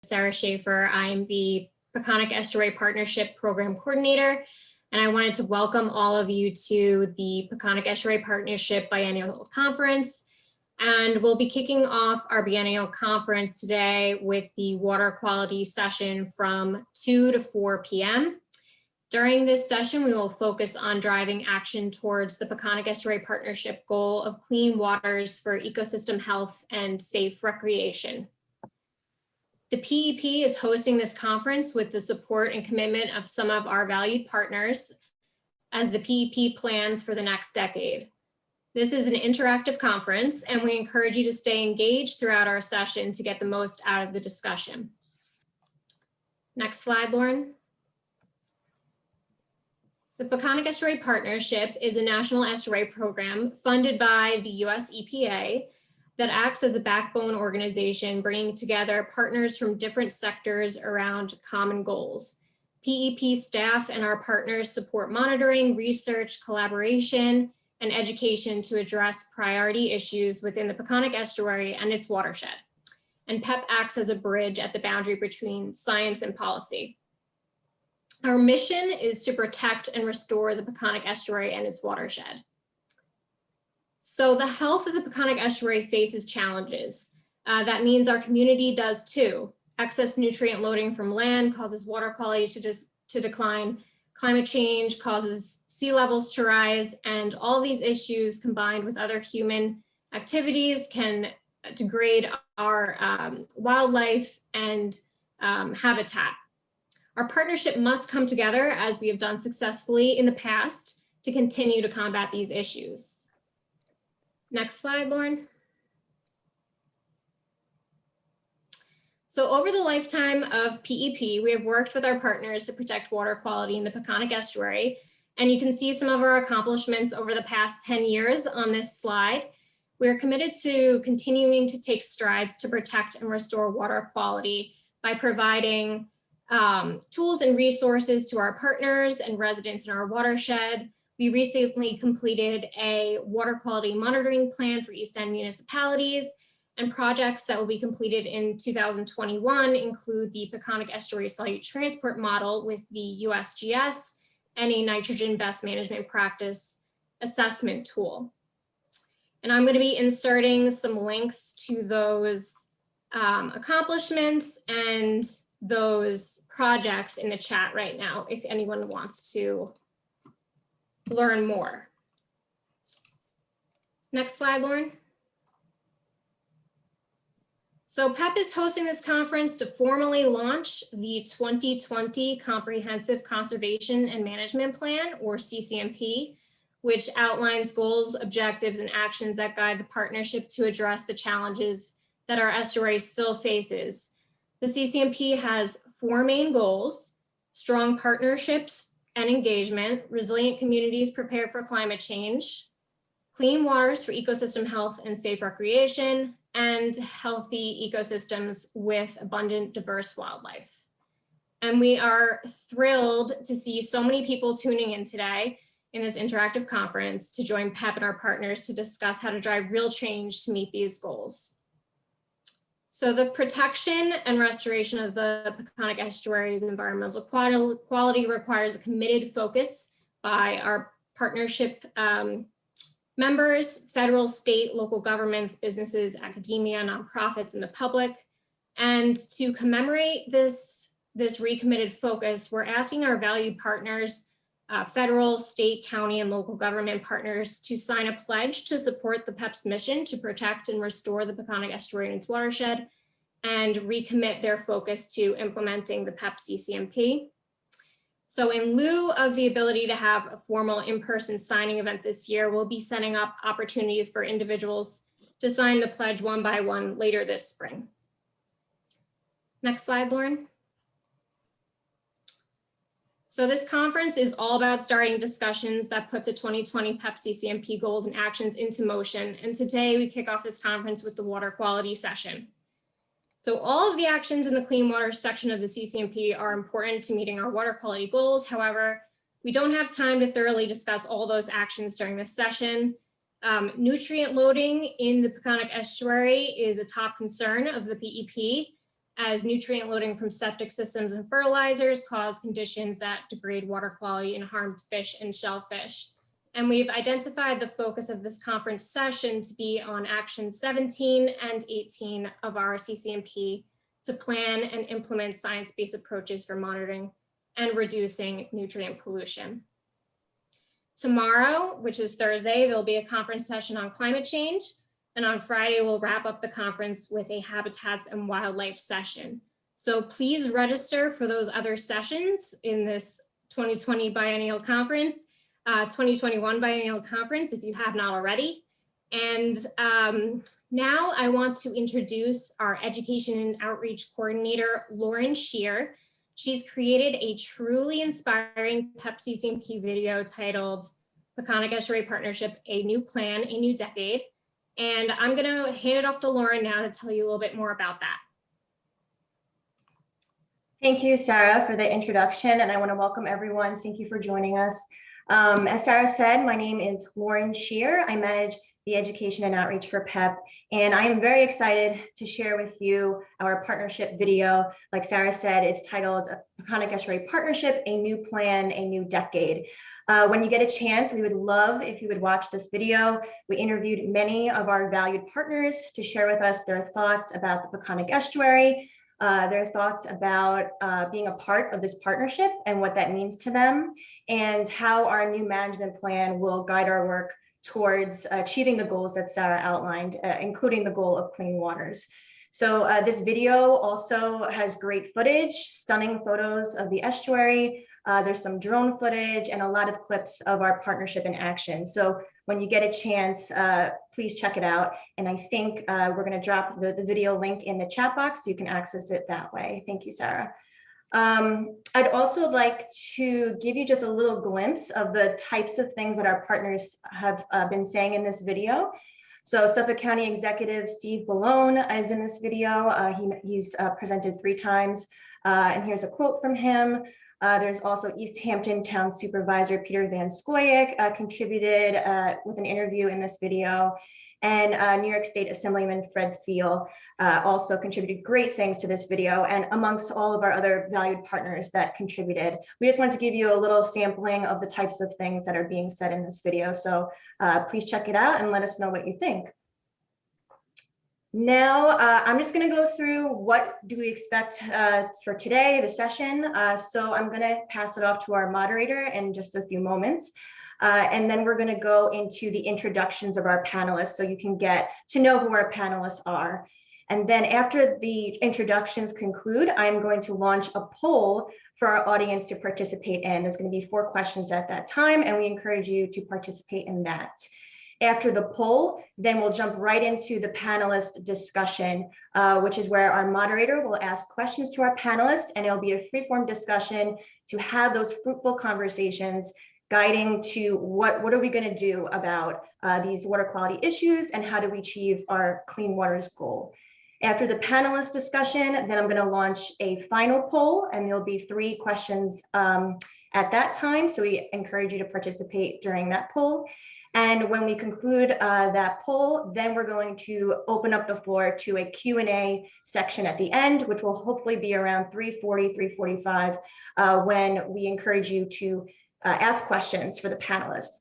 Sarah Schaefer. I'm the Peconic Estuary Partnership Program Coordinator, and I wanted to welcome all of you to the Peconic Estuary Partnership Biennial Conference. And we'll be kicking off our biennial conference today with the water quality session from 2 to 4 p.m. During this session, we will focus on driving action towards the Peconic Estuary Partnership goal of clean waters for ecosystem health and safe recreation. The PEP is hosting this conference with the support and commitment of some of our valued partners as the PEP plans for the next decade. This is an interactive conference, and we encourage you to stay engaged throughout our session to get the most out of the discussion. Next slide, Lauren. The Peconic Estuary Partnership is a national estuary program funded by the US EPA that acts as a backbone organization, bringing together partners from different sectors around common goals. PEP staff and our partners support monitoring, research, collaboration, and education to address priority issues within the Peconic Estuary and its watershed. And PEP acts as a bridge at the boundary between science and policy. Our mission is to protect and restore the Peconic Estuary and its watershed. So the health of the Peconic Estuary faces challenges. That means our community does too. Excess nutrient loading from land causes water quality to decline. Climate change causes sea levels to rise, and all these issues combined with other human activities can degrade our wildlife and habitat. Our partnership must come together, as we have done successfully in the past, to continue to combat these issues. Next slide, Lauren. So over the lifetime of PEP, we have worked with our partners to protect water quality in the Peconic Estuary. And you can see some of our accomplishments over the past 10 years on this slide. We are committed to continuing to take strides to protect and restore water quality by providing tools and resources to our partners and residents in our watershed. We recently completed a water quality monitoring plan for East End municipalities, and projects that will be completed in 2021 include the Peconic Estuary Solute Transport Model with the USGS and a nitrogen best management practice assessment tool. And I'm going to be inserting some links to those accomplishments and those projects in the chat right now if anyone wants to learn more. Next slide, Lauren. So PEP is hosting this conference to formally launch the 2020 Comprehensive Conservation and Management Plan, or CCMP, which outlines goals, objectives, and actions that guide the partnership to address the challenges that our estuary still faces. The CCMP has 4 main goals: strong partnerships and engagement, resilient communities prepared for climate change, clean waters for ecosystem health and safe recreation, and healthy ecosystems with abundant, diverse wildlife. And we are thrilled to see so many people tuning in today in this interactive conference to join PEP and our partners to discuss how to drive real change to meet these goals. So the protection and restoration of the Peconic Estuary's environmental quality requires a committed focus by our partnership members, federal, state, local governments, businesses, academia, nonprofits, and the public. And to commemorate this recommitted focus, we're asking our valued partners, federal, state, county, and local government partners to sign a pledge to support the PEP's mission to protect and restore the Peconic Estuary and its watershed, and recommit their focus to implementing the PEP CCMP. So in lieu of the ability to have a formal in-person signing event this year, we'll be setting up opportunities for individuals to sign the pledge one by one later this spring. Next slide, Lauren. So this conference is all about starting discussions that put the 2020 PEP CCMP goals and actions into motion. And today we kick off this conference with the water quality session. So all of the actions in the clean water section of the CCMP are important to meeting our water quality goals. However, we don't have time to thoroughly discuss all those actions during this session. Nutrient loading in the Peconic Estuary is a top concern of the PEP, as nutrient loading from septic systems and fertilizers cause conditions that degrade water quality and harm fish and shellfish. And we've identified the focus of this conference session to be on action 17 and 18 of our CCMP to plan and implement science-based approaches for monitoring and reducing nutrient pollution. Tomorrow, which is Thursday, there'll be a conference session on climate change. And on Friday, we'll wrap up the conference with a habitats and wildlife session. So please register for those other sessions in this 2020 biennial conference, 2021 biennial conference, if you have not already. And now I want to introduce our Education and Outreach Coordinator, Lauren Shear. She's created a truly inspiring PEP CCMP video titled Peconic Estuary Partnership, A New Plan, A New Decade. And I'm gonna hand it off to Lauren now to tell you a little bit more about that. Thank you, Sarah, for the introduction, and I want to welcome everyone. Thank you for joining us. As Sarah said, my name is Lauren Shear. I manage the Education and Outreach for PEP, and I am very excited to share with you our partnership video. Like Sarah said, it's titled Peconic Estuary Partnership, A New Plan, A New Decade. When you get a chance, we would love if you would watch this video. We interviewed many of our valued partners to share with us their thoughts about the Peconic Estuary, their thoughts about being a part of this partnership and what that means to them, and how our new management plan will guide our work towards achieving the goals that Sarah outlined, including the goal of clean waters. So this video also has great footage, stunning photos of the estuary. There's some drone footage and a lot of clips of our partnership in action. So when you get a chance, please check it out. And I think we're going to drop the video link in the chat box so you can access it that way. Thank you, Sarah. I'd also like to give you just a little glimpse of the types of things that our partners have been saying in this video. So Suffolk County Executive Steve Ballone is in this video. He's presented 3 times, and here's a quote from him. There's also East Hampton Town Supervisor Peter Van Scoyoc contributed with an interview in this video. And New York State Assemblyman Fred Thiel also contributed great things to this video, and amongst all of our other valued partners that contributed. We just wanted to give you a little sampling of the types of things that are being said in this video. So please check it out and let us know what you think. Now, I'm just going to go through what do we expect for today, the session. So I'm going to pass it off to our moderator in just a few moments. And then we're going to go into the introductions of our panelists so you can get to know who our panelists are. And then after the introductions conclude, I'm going to launch a poll for our audience to participate in. There's going to be 4 questions at that time, and we encourage you to participate in that. After the poll, then we'll jump right into the panelist discussion, which is where our moderator will ask questions to our panelists, and it'll be a free-form discussion to have those fruitful conversations guiding to what are we going to do about these water quality issues and how do we achieve our clean waters goal. After the panelist discussion, then I'm going to launch a final poll, and there'll be 3 questions at that time. So we encourage you to participate during that poll. And when we conclude that poll, then we're going to open up the floor to a Q&A section at the end, which will hopefully be around 3:40, 3:45, when we encourage you to ask questions for the panelists.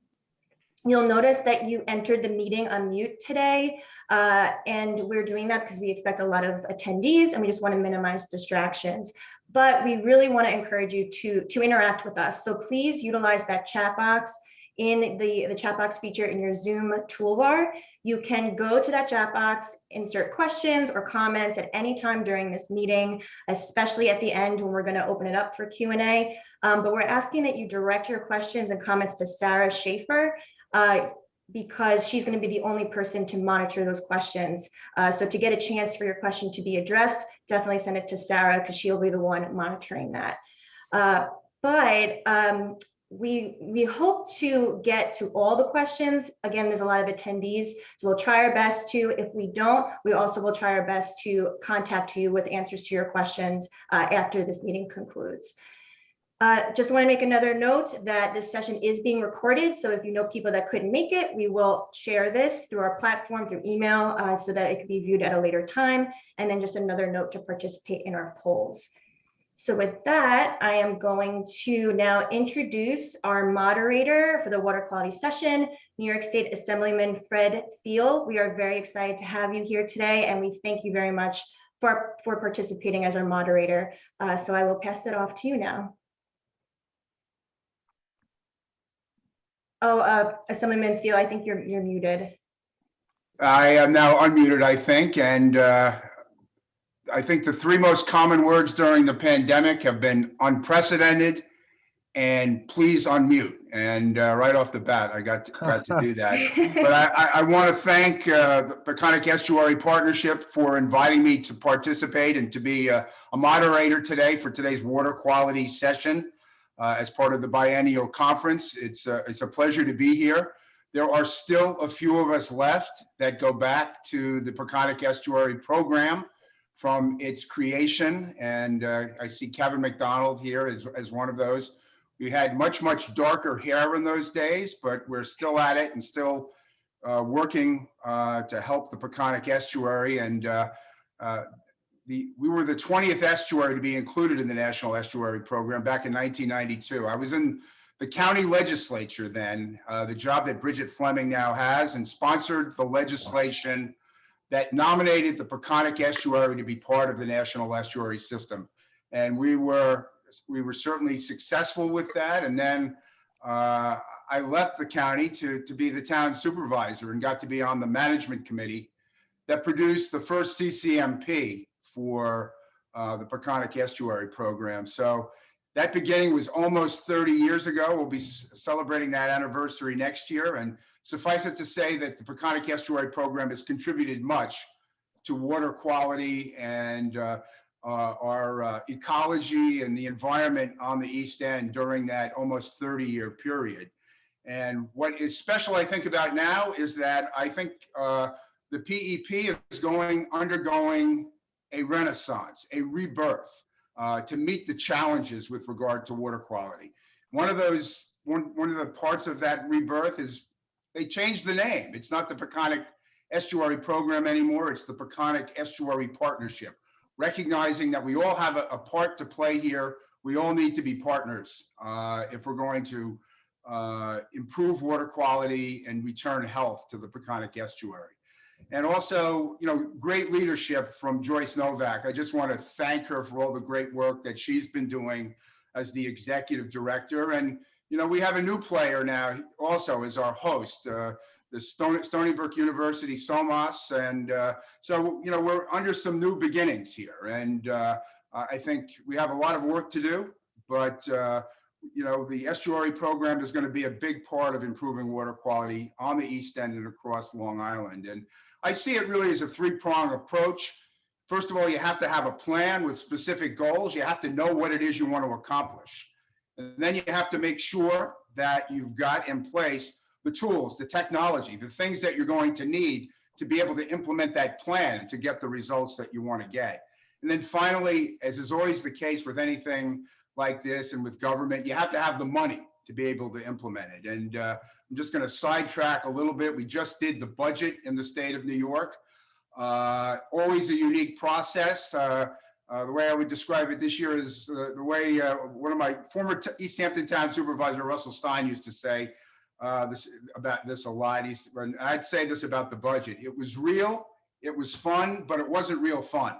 You'll notice that you entered the meeting on mute today, and we're doing that because we expect a lot of attendees and we just want to minimize distractions. But we really want to encourage you to interact with us. So please utilize that chat box in the chat box feature in your Zoom toolbar. You can go to that chat box, insert questions or comments at any time during this meeting, especially at the end when we're going to open it up for Q&A. But we're asking that you direct your questions and comments to Sarah Schaefer, because she's going to be the only person to monitor those questions. So to get a chance for your question to be addressed, definitely send it to Sarah because she'll be the one monitoring that. We hope to get to all the questions. Again, there's a lot of attendees, so we'll try our best to. If we don't, we also will try our best to contact you with answers to your questions after this meeting concludes. Just want to make another note that this session is being recorded. So if you know people that couldn't make it, we will share this through our platform, through email, so that it can be viewed at a later time. And then just another note to participate in our polls. So with that, I am going to now introduce our moderator for the water quality session, New York State Assemblyman Fred Thiel. We are very excited to have you here today, and we thank you very much for participating as our moderator. So I will pass it off to you now. Oh, Assemblyman Thiel, I think you're muted. I am now unmuted, I think, and I think the three most common words during the pandemic have been unprecedented and please unmute. And right off the bat, I got to do that. But I want to thank the Peconic Estuary Partnership for inviting me to participate and to be a moderator today for today's water quality session as part of the biennial conference. It's a pleasure to be here. There are still a few of us left that go back to the Peconic Estuary program from its creation. And I see Kevin McDonald here as one of those. We had much darker hair in those days, but we're still at it and still working to help the Peconic Estuary. And we were the 20th estuary to be included in the National Estuary Program back in 1992. I was in the county legislature then, the job that Bridget Fleming now has, and sponsored the legislation that nominated the Peconic Estuary to be part of the National Estuary System. And we were certainly successful with that. And then I left the county to be the town supervisor and got to be on the management committee that produced the first CCMP for the Peconic Estuary program. So that beginning was almost 30 years ago. We'll be celebrating that anniversary next year. And suffice it to say that the Peconic Estuary program has contributed much to water quality and our ecology and the environment on the East End during that almost 30-year period. And what is special, I think, about now is that I think the PEP is undergoing a renaissance, a rebirth to meet the challenges with regard to water quality. One of the parts of that rebirth is they changed the name. It's not the Peconic Estuary Program anymore. It's the Peconic Estuary Partnership, recognizing that we all have a part to play here. We all need to be partners if we're going to improve water quality and return health to the Peconic Estuary. And also, great leadership from Joyce Novak. I just want to thank her for all the great work that she's been doing as the executive director. And, we have a new player now also as our host, the Stony Brook University SOMAS. And so, we're under some new beginnings here. And I think we have a lot of work to do, but the estuary program is going to be a big part of improving water quality on the East End and across Long Island. And I see it really as a three-pronged approach. First of all, you have to have a plan with specific goals. You have to know what it is you want to accomplish. And then you have to make sure that you've got in place the tools, the technology, the things that you're going to need to be able to implement that plan and to get the results that you want to get. And then finally, as is always the case with anything like this and with government, you have to have the money to be able to implement it. And I'm just going to sidetrack a little bit. We just did the budget in the state of New York. Always a unique process. The way I would describe it this year is the way one of my former East Hampton town supervisor, Russell Stein, used to say about this a lot. I'd say this about the budget. It was real, it was fun, but it wasn't real fun.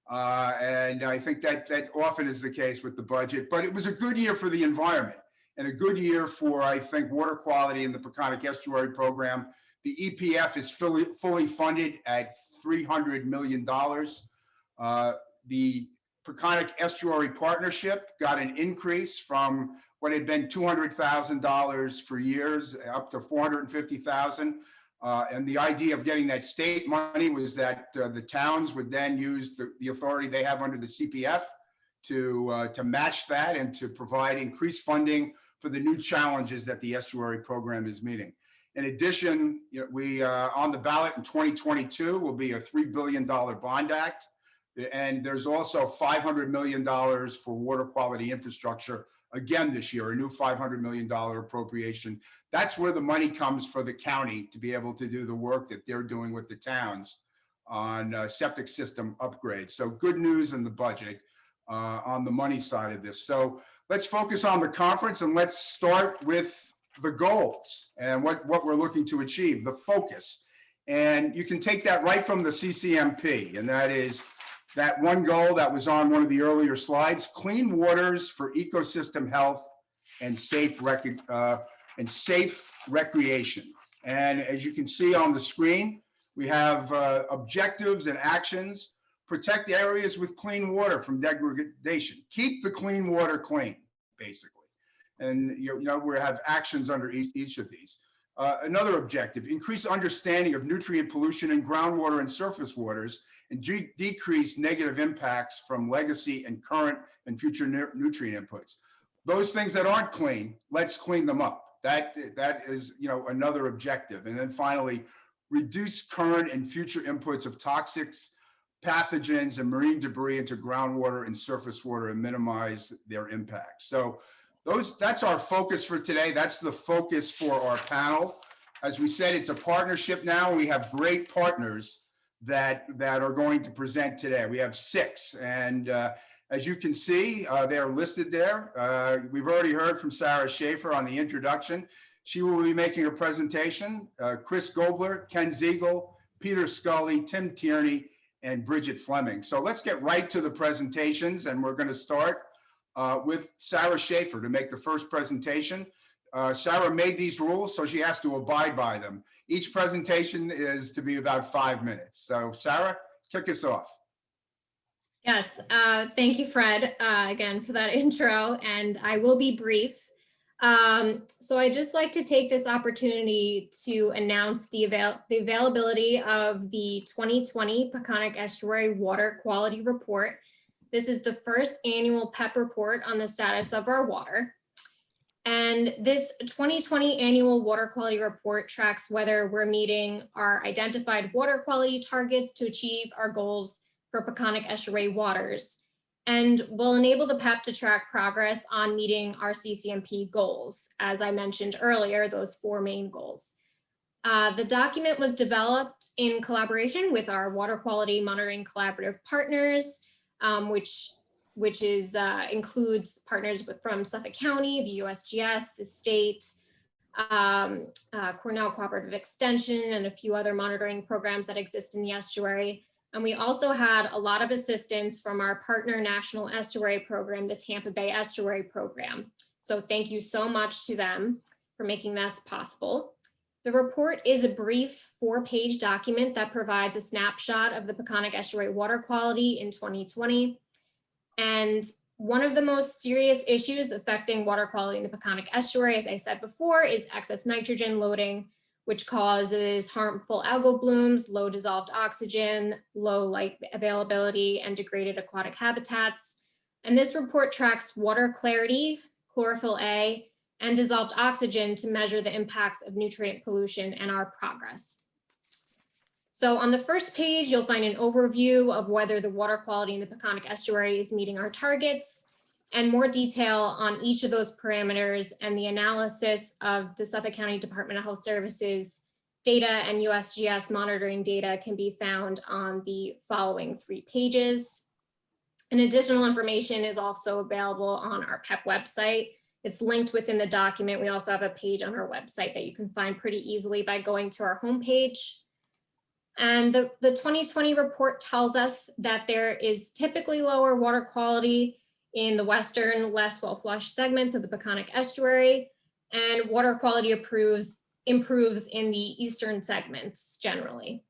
And I think that often is the case with the budget, but it was a good year for the environment and a good year for, I think, water quality in the Peconic Estuary Program. The EPF is fully funded at $300 million. The Peconic Estuary Partnership got an increase from what had been $200,000 for years up to $450,000. And the idea of getting that state money was that the towns would then use the authority they have under the CPF to match that and to provide increased funding for the new challenges that the estuary program is meeting. In addition, we on the ballot in 2022 will be a $3 billion bond act And there's also $500 million for water quality infrastructure again this year, a new $500 million appropriation. That's where the money comes for the county to be able to do the work that they're doing with the towns on septic system upgrades. So good news in the budget on the money side of this. So let's focus on the conference and let's start with the goals and what we're looking to achieve, the focus. And you can take that right from the CCMP, and that is that one goal that was on one of the earlier slides: clean waters for ecosystem health and safe recreation. And as you can see on the screen, we have objectives and actions. Protect areas with clean water from degradation. Keep the clean water clean, basically. And you know, we have actions under each of these. Another objective: increase understanding of nutrient pollution in groundwater and surface waters, and decrease negative impacts from legacy and current and future nutrient inputs. Those things that aren't clean, let's clean them up. That is, you know, another objective. And then finally, reduce current and future inputs of toxics, pathogens, and marine debris into groundwater and surface water and minimize their impact. So that's our focus for today. That's the focus for our panel. As we said, it's a partnership now. We have great partners that are going to present today. We have 6, and as you can see, they're listed there. We've already heard from Sarah Schaefer on the introduction. She will be making a presentation. Chris Gobler, Ken Ziegel, Peter Scully, Tim Tierney, and Bridget Fleming. So let's get right to the presentations, and we're going to start with Sarah Schaefer to make the first presentation. Sarah made these rules, so she has to abide by them. Each presentation is to be about 5 minutes. So Sarah, kick us off. Yes, thank you, Fred, again for that intro, and I will be brief. So I'd just like to take this opportunity to announce the availability of the 2020 Peconic Estuary Water Quality Report. This is the first annual PEP report on the status of our water. And this 2020 annual water quality report tracks whether we're meeting our identified water quality targets to achieve our goals for Peconic Estuary waters, and will enable the PEP to track progress on meeting our CCMP goals. As I mentioned earlier, those 4 main goals. The document was developed in collaboration with our water quality monitoring collaborative partners, which includes partners from Suffolk County, the USGS, the state, Cornell Cooperative Extension, and a few other monitoring programs that exist in the estuary. And we also had a lot of assistance from our partner national estuary program, the Tampa Bay Estuary Program. So thank you so much to them for making this possible. The report is a brief 4-page document that provides a snapshot of the Peconic Estuary water quality in 2020. And one of the most serious issues affecting water quality in the Peconic Estuary, as I said before, is excess nitrogen loading, which causes harmful algal blooms, low dissolved oxygen, low light availability, and degraded aquatic habitats. And this report tracks water clarity, chlorophyll A, and dissolved oxygen to measure the impacts of nutrient pollution and our progress. So on the first page, you'll find an overview of whether the water quality in the Peconic Estuary is meeting our targets, and more detail on each of those parameters and the analysis of the Suffolk County Department of Health Services data and USGS monitoring data can be found on the following 3 pages. And additional information is also available on our PEP website. It's linked within the document. We also have a page on our website that you can find pretty easily by going to our homepage. And the 2020 report tells us that there is typically lower water quality in the western, less well-flushed segments of the Peconic Estuary, and water quality improves in the eastern segments generally.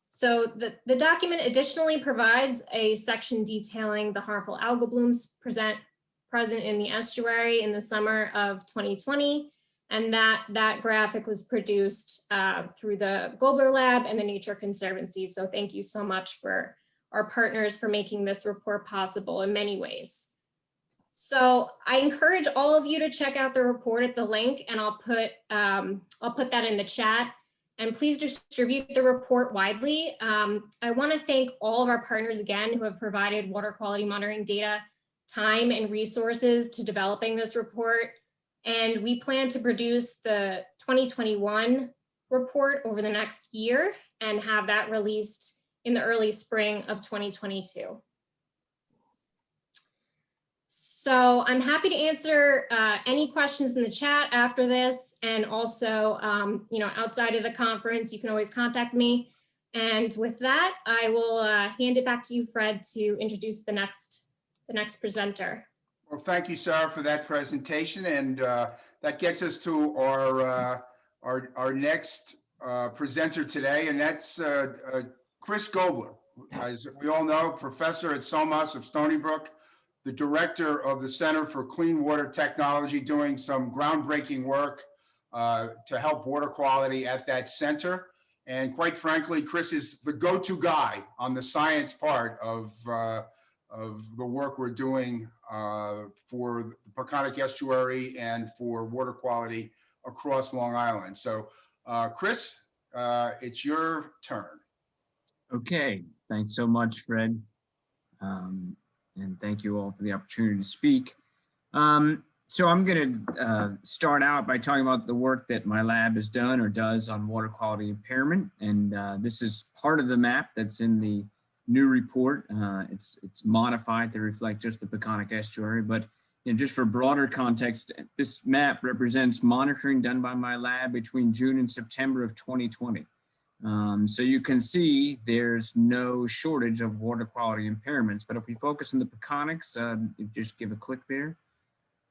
So the document additionally provides a section detailing the harmful algal blooms present in the estuary in the summer of 2020. And that graphic was produced through the Gobler Lab and the Nature Conservancy. So thank you so much for our partners for making this report possible in many ways. So I encourage all of you to check out the report at the link, and I'll put that in the chat. and please distribute the report widely. I want to thank all of our partners again who have provided water quality monitoring data, time, and resources to developing this report. And we plan to produce the 2021 report over the next year and have that released in the early spring of 2022. So I'm happy to answer any questions in the chat after this, and also, outside of the conference, you can always contact me. And with that, I will hand it back to you, Fred, to introduce the next presenter. Well, thank you, Sarah, for that presentation, and that gets us to our next presenter today, and that's Chris Gobler. As we all know, professor at SOMAS of Stony Brook, the director of the Center for Clean Water Technology, doing some groundbreaking work to help water quality at that center. And quite frankly, Chris is the go-to guy on the science part of the work we're doing for the Peconic Estuary and for water quality across Long Island. So Chris, it's your turn. Okay, thanks so much, Fred. And thank you all for the opportunity to speak. So I'm going to start out by talking about the work that my lab has done or does on water quality impairment. And this is part of the map that's in the new report. It's modified to reflect just the Peconic Estuary, but just for broader context, this map represents monitoring done by my lab between June and September of 2020. So you can see there's no shortage of water quality impairments, but if we focus on the Peconics, just give a click there.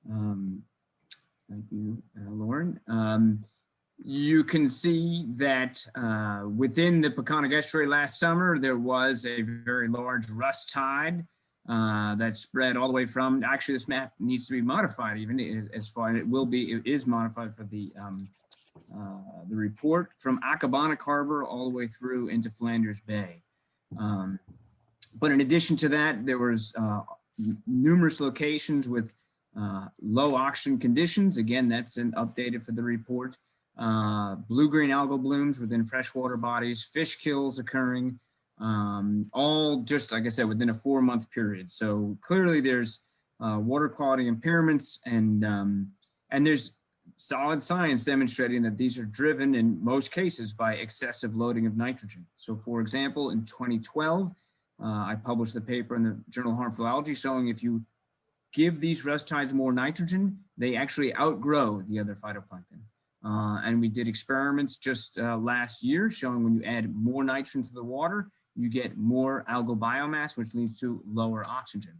Thank you, Lauren. You can see that within the Peconic Estuary last summer, there was a very large rust tide that spread all the way from, actually this map needs to be modified even as far, and it is modified for the report, from Accabonac Harbor all the way through into Flanders Bay. But in addition to that, there was numerous locations with low oxygen conditions. Again, that's updated for the report. Blue-green algal blooms within freshwater bodies, fish kills occurring, all just, like I said, within a 4-month period. So clearly there's water quality impairments, and there's solid science demonstrating that these are driven in most cases by excessive loading of nitrogen. So for example, in 2012, I published a paper in the journal Harmful Algae showing if you give these rust tides more nitrogen, they actually outgrow the other phytoplankton. And we did experiments just last year showing when you add more nitrogen to the water, you get more algal biomass, which leads to lower oxygen.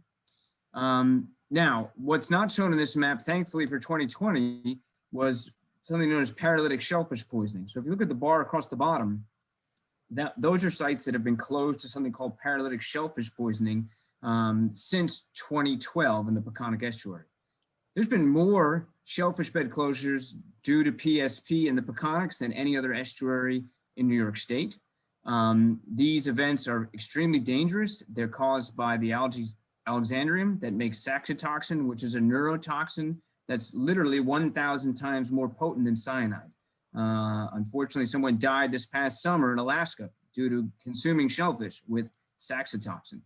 Now, what's not shown in this map, thankfully for 2020, was something known as paralytic shellfish poisoning. So if you look at the bar across the bottom, those are sites that have been closed to something called paralytic shellfish poisoning since 2012 in the Peconic Estuary. There's been more shellfish bed closures due to PSP in the Peconics than any other estuary in New York State. These events are extremely dangerous. They're caused by the algae Alexandrium that makes saxitoxin, which is a neurotoxin that's literally 1,000 times more potent than cyanide. Unfortunately, someone died this past summer in Alaska due to consuming shellfish with saxitoxin.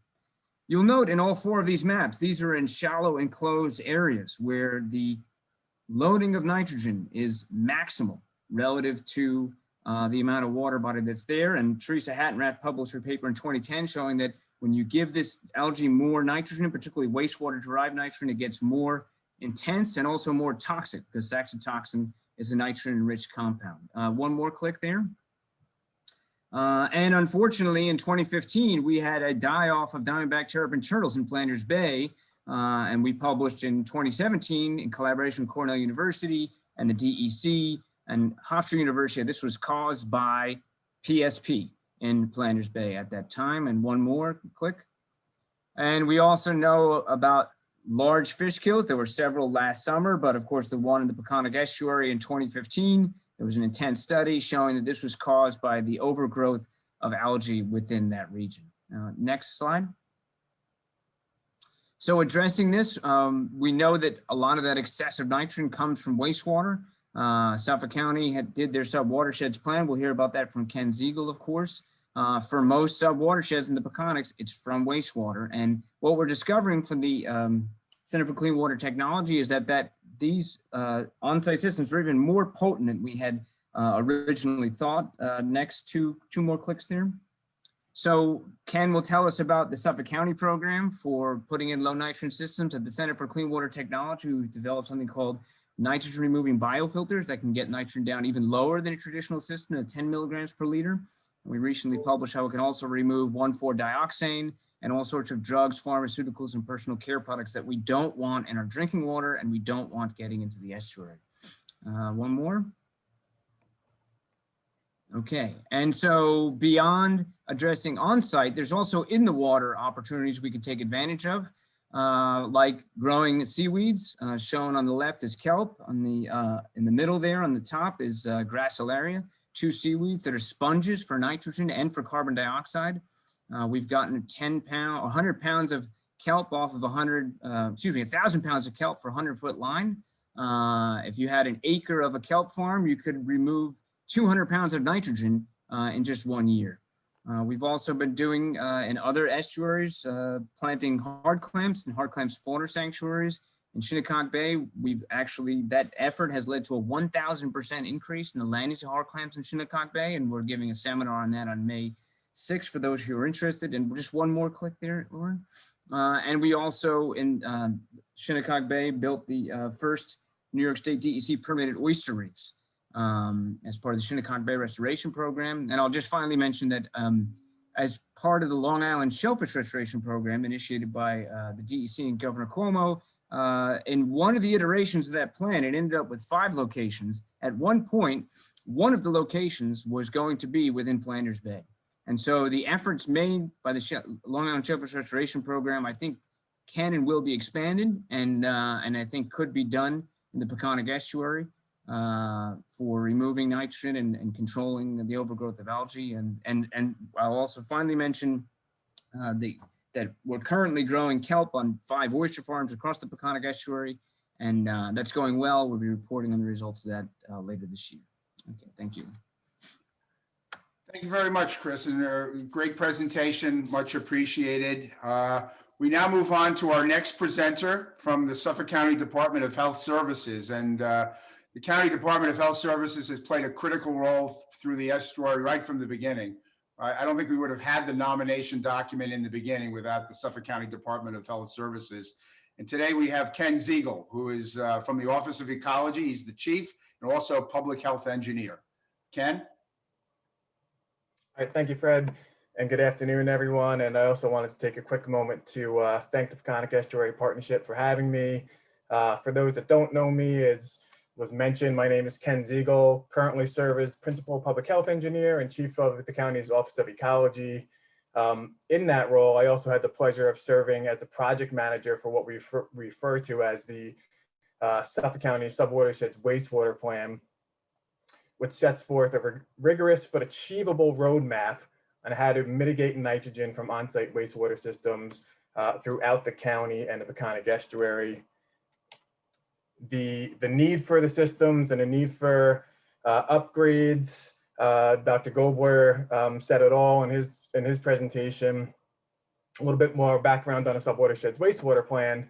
You'll note in all 4 of these maps, these are in shallow enclosed areas where the loading of nitrogen is maximal relative to the amount of water body that's there. And Teresa Hattenrath published her paper in 2010 showing that when you give this algae more nitrogen, particularly wastewater derived nitrogen, it gets more intense and also more toxic because saxitoxin is a nitrogen-enriched compound. One more click there. And unfortunately, in 2015, we had a die-off of diamondback terrapin turtles in Flanders Bay, and we published in 2017 in collaboration with Cornell University and the DEC and Hofstra University. This was caused by PSP in Flanders Bay at that time. And one more click. And we also know about large fish kills. There were several last summer, but of course the one in the Peconic Estuary in 2015, there was an intense study showing that this was caused by the overgrowth of algae within that region. Next slide. So addressing this, we know that a lot of that excessive nitrogen comes from wastewater. Suffolk County did their sub-watersheds plan. We'll hear about that from Ken Ziegel, of course. For most sub-watersheds in the Peconics, it's from wastewater. And what we're discovering from the Center for Clean Water Technology is that these on-site systems are even more potent than we had originally thought. Next, two more clicks there. So Ken will tell us about the Suffolk County program for putting in low nitrogen systems at the Center for Clean Water Technology. We've developed something called nitrogen removing biofilters that can get nitrogen down even lower than a traditional system at 10 milligrams per liter. We recently published how it can also remove 1,4-dioxane and all sorts of drugs, pharmaceuticals, and personal care products that we don't want in our drinking water and we don't want getting into the estuary. One more. Okay, and so beyond addressing on-site, there's also in the water opportunities we can take advantage of, like growing seaweeds. Shown on the left is kelp. On the in the middle there on the top is gracilaria, two seaweeds that are sponges for nitrogen and for carbon dioxide. We've gotten 100 pounds of kelp off of 1,000 pounds of kelp for a 100-foot line. If you had an acre of a kelp farm, you could remove 200 pounds of nitrogen in just 1 year. We've also been doing in other estuaries, planting hard clamps and hard clamp spawner sanctuaries. In Shinnecock Bay, that effort has led to a 1,000% increase in the landings of hard clamps in Shinnecock Bay, and we're giving a seminar on that on May 6th for those who are interested. And just one more click there, Lauren. And we also in Shinnecock Bay built the first New York State DEC permitted oyster reefs as part of the Shinnecock Bay Restoration Program. And I'll just finally mention that as part of the Long Island Shellfish Restoration Program initiated by the DEC and Governor Cuomo, in one of the iterations of that plan, it ended up with 5 locations. At one point, one of the locations was going to be within Flanders Bay. And so the efforts made by the Long Island Shellfish Restoration Program, I think can and will be expanded and I think could be done in the Peconic Estuary for removing nitrogen and controlling the overgrowth of algae. And I'll also finally mention that we're currently growing kelp on 5 oyster farms across the Peconic Estuary, and that's going well. We'll be reporting on the results of that later this year. Okay, thank you. Thank you very much, Chris, and a great presentation, much appreciated. We now move on to our next presenter from the Suffolk County Department of Health Services. And the County Department of Health Services has played a critical role through the estuary right from the beginning. I don't think we would have had the nomination document in the beginning without the Suffolk County Department of Health Services. And today we have Ken Ziegel, who is from the Office of Ecology. He's the chief and also public health engineer. Ken? All right, thank you, Fred, and good afternoon, everyone. And I also wanted to take a quick moment to thank the Peconic Estuary Partnership for having me. For those that don't know me, as was mentioned, my name is Ken Ziegel, currently serve as Principal Public Health Engineer and Chief of the county's Office of Ecology. In that role, I also had the pleasure of serving as the project manager for what we refer to as the Suffolk County Subwatersheds Wastewater Plan, which sets forth a rigorous but achievable roadmap on how to mitigate nitrogen from on-site wastewater systems throughout the county and the Peconic Estuary. The need for the systems and the need for upgrades, Dr. Gobler said it all in his presentation. A little bit more background on a subwatersheds wastewater plan.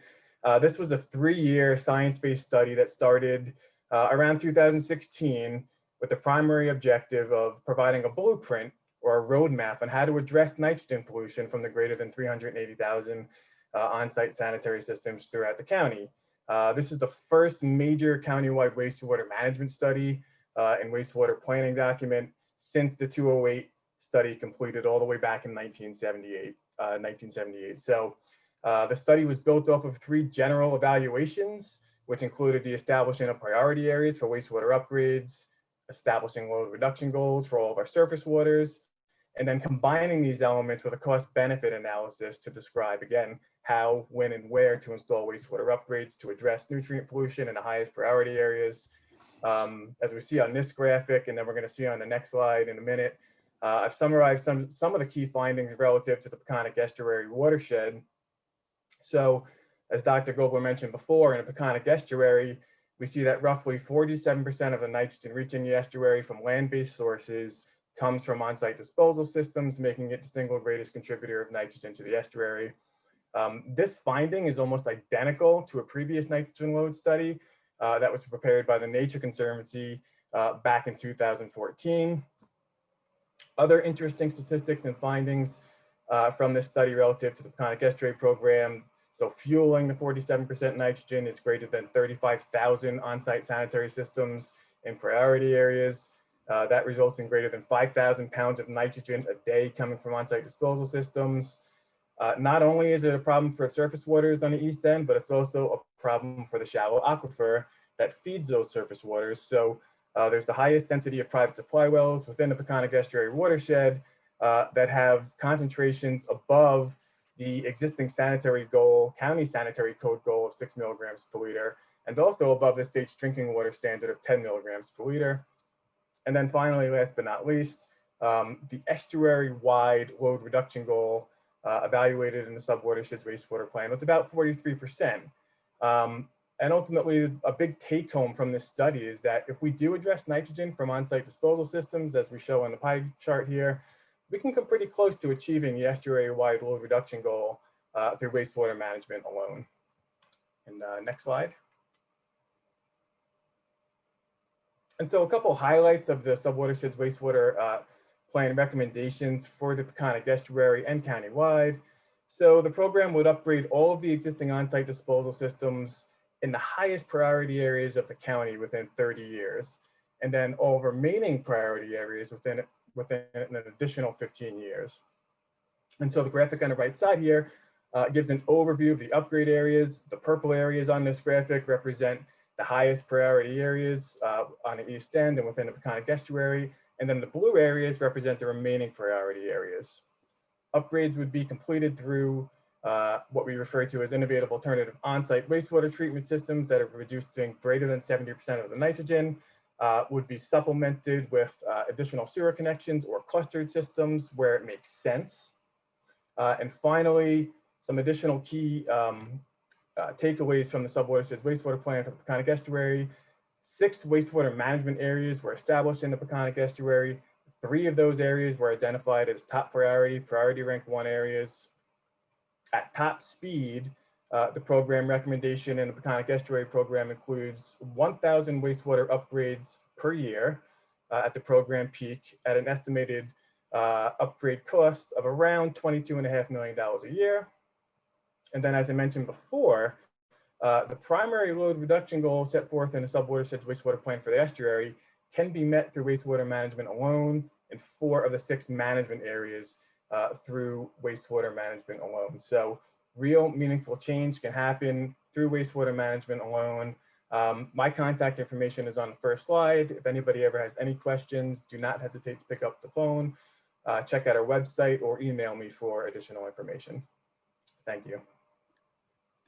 This was a 3-year science-based study that started around 2016 with the primary objective of providing a blueprint or a roadmap on how to address nitrogen pollution from the greater than 380,000 on-site sanitary systems throughout the county. This is the first major countywide wastewater management study and wastewater planning document since the 208 study completed all the way back in 1978. So the study was built off of 3 general evaluations, which included the establishing of priority areas for wastewater upgrades, establishing load reduction goals for all of our surface waters, and then combining these elements with a cost-benefit analysis to describe, again, how, when, and where to install wastewater upgrades to address nutrient pollution in the highest priority areas. As we see on this graphic, and then we're going to see on the next slide in a minute, I've summarized some of the key findings relative to the Peconic Estuary watershed. So, as Dr. Gobler mentioned before, in the Peconic Estuary, we see that roughly 47% of the nitrogen reaching the estuary from land-based sources comes from on-site disposal systems, making it the single greatest contributor of nitrogen to the estuary. This finding is almost identical to a previous nitrogen load study that was prepared by the Nature Conservancy back in 2014. Other interesting statistics and findings from this study relative to the Peconic Estuary Program. So fueling the 47% nitrogen is greater than 35,000 on-site sanitary systems in priority areas. That results in greater than 5,000 pounds of nitrogen a day coming from on-site disposal systems. Not only is it a problem for surface waters on the east end, but it's also a problem for the shallow aquifer that feeds those surface waters. So there's the highest density of private supply wells within the Peconic Estuary watershed that have concentrations above the existing sanitary goal, county sanitary code goal of 6 milligrams per liter, and also above the state's drinking water standard of 10 milligrams per liter. And then finally, last but not least, the estuary-wide load reduction goal evaluated in the subwatershed's wastewater plan was about 43%. And ultimately, a big take home from this study is that if we do address nitrogen from on-site disposal systems, as we show on the pie chart here, we can come pretty close to achieving the estuary-wide load reduction goal through wastewater management alone. And next slide. And so a couple highlights of the subwatershed's wastewater plan recommendations for the Peconic Estuary and countywide. So the program would upgrade all of the existing on-site disposal systems in the highest priority areas of the county within 30 years, and then all remaining priority areas within an additional 15 years. And so the graphic on the right side here gives an overview of the upgrade areas. The purple areas on this graphic represent the highest priority areas on the east end and within the Peconic Estuary, and then the blue areas represent the remaining priority areas. Upgrades would be completed through what we refer to as innovative alternative on-site wastewater treatment systems that are reducing greater than 70% of the nitrogen, would be supplemented with additional sewer connections or clustered systems where it makes sense. And finally, some additional key takeaways from the subwatershed's wastewater plan for the Peconic Estuary. 6 wastewater management areas were established in the Peconic Estuary. 3 of those areas were identified as top priority rank 1 areas. At top speed, the program recommendation in the Peconic Estuary program includes 1,000 wastewater upgrades per year at the program peak at an estimated upgrade cost of around $22.5 million a year. And then, as I mentioned before, the primary load reduction goal set forth in the subwatershed's wastewater plan for the estuary can be met through wastewater management alone in 4 of the 6 management areas through wastewater management alone. So real meaningful change can happen through wastewater management alone. My contact information is on the first slide. If anybody ever has any questions, do not hesitate to pick up the phone, check out our website, or email me for additional information. Thank you.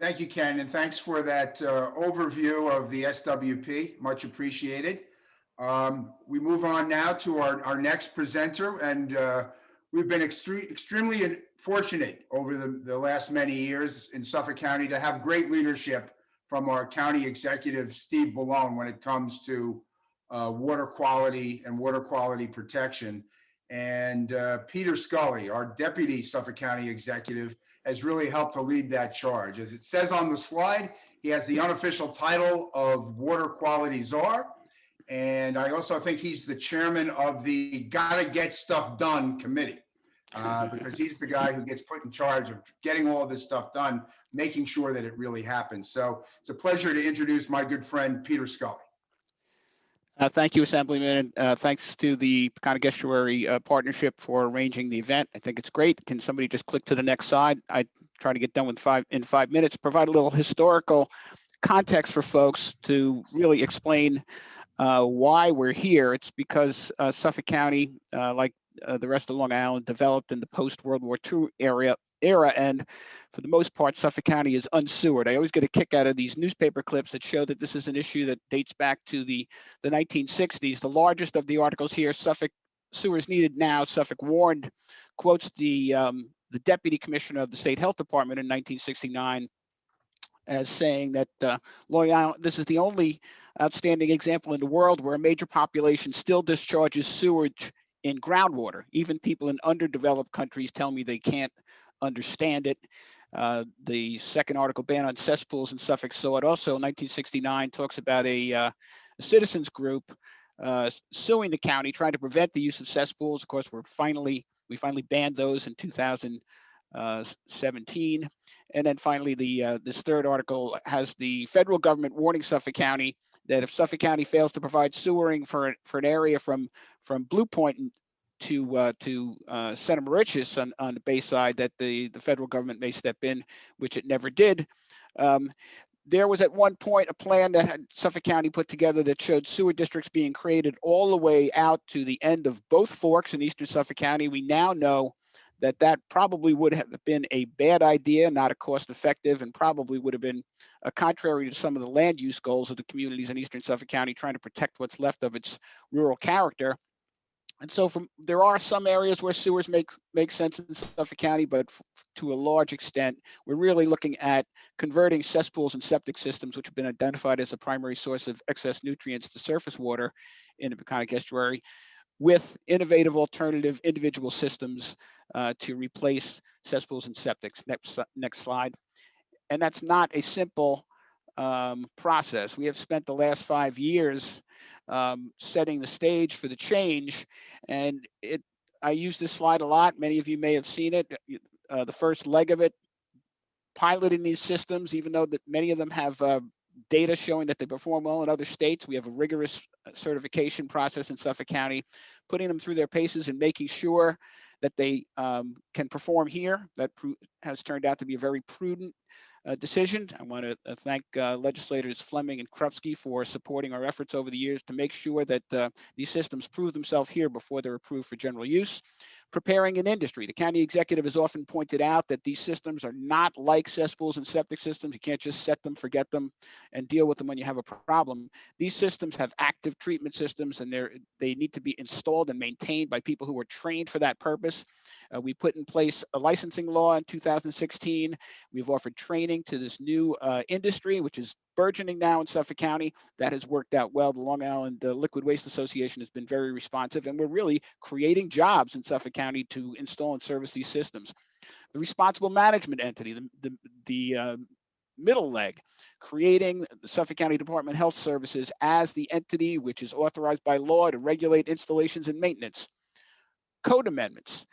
Thank you, Ken, and thanks for that overview of the SWP. Much appreciated. We move on now to our next presenter, and we've been extremely fortunate over the last many years in Suffolk County to have great leadership from our county executive, Steve Ballone, when it comes to water quality and water quality protection. And Peter Scully, our deputy Suffolk County executive, has really helped to lead that charge. As it says on the slide, he has the unofficial title of Water Quality Czar. And I also think he's the chairman of the Gotta Get Stuff Done committee, because he's the guy who gets put in charge of getting all this stuff done, making sure that it really happens. So it's a pleasure to introduce my good friend, Peter Scully. Thank you, Assemblyman. Thanks to the Peconic Estuary Partnership for arranging the event. I think it's great. Can somebody just click to the next slide? I try to get done with in 5 minutes. Provide a little historical context for folks to really explain why we're here. It's because Suffolk County, like the rest of Long Island, developed in the post-World War II era, and for the most part, Suffolk County is unsewered. I always get a kick out of these newspaper clips that show that this is an issue that dates back to the 1960s. The largest of the articles here, Suffolk sewers needed now. Suffolk warned, quotes the deputy commissioner of the state health department in 1969, as saying that Long Island, this is the only outstanding example in the world where a major population still discharges sewage in groundwater. Even people in underdeveloped countries tell me they can't understand it. The second article, ban on cesspools in Suffolk saw it also. 1969 talks about a citizens group suing the county, trying to prevent the use of cesspools. Of course, we finally banned those in 2017. And then finally, this third article has the federal government warning Suffolk County that if Suffolk County fails to provide sewering for an area from Blue Point to Santa Mauritius on the bay side, that the federal government may step in, which it never did. There was at one point a plan that had Suffolk County put together that showed sewer districts being created all the way out to the end of both forks in eastern Suffolk County. We now know that that probably would have been a bad idea, not a cost effective, and probably would have been contrary to some of the land use goals of the communities in eastern Suffolk County, trying to protect what's left of its rural character. And so there are some areas where sewers make sense in Suffolk County, but to a large extent, we're really looking at converting cesspools and septic systems, which have been identified as a primary source of excess nutrients to surface water in the Peconic Estuary, with innovative alternative individual systems to replace cesspools and septics. Next slide. And that's not a simple process. We have spent the last 5 years setting the stage for the change, and I use this slide a lot. Many of you may have seen it. The first leg of it, piloting these systems, even though that many of them have data showing that they perform well in other states. We have a rigorous certification process in Suffolk County, putting them through their paces and making sure that they can perform here. That has turned out to be a very prudent decision. I want to thank legislators Fleming and Krupski for supporting our efforts over the years to make sure that these systems prove themselves here before they're approved for general use. Preparing an industry. The county executive has often pointed out that these systems are not like cesspools and septic systems. You can't just set them, forget them, and deal with them when you have a problem. These systems have active treatment systems, and they need to be installed and maintained by people who are trained for that purpose. We put in place a licensing law in 2016. We've offered training to this new industry, which is burgeoning now in Suffolk County. That has worked out well. The Long Island Liquid Waste Association has been very responsive, and we're really creating jobs in Suffolk County to install and service these systems. The responsible management entity, the middle leg, creating the Suffolk County Department of Health Services as the entity which is authorized by law to regulate installations and maintenance. Code amendments.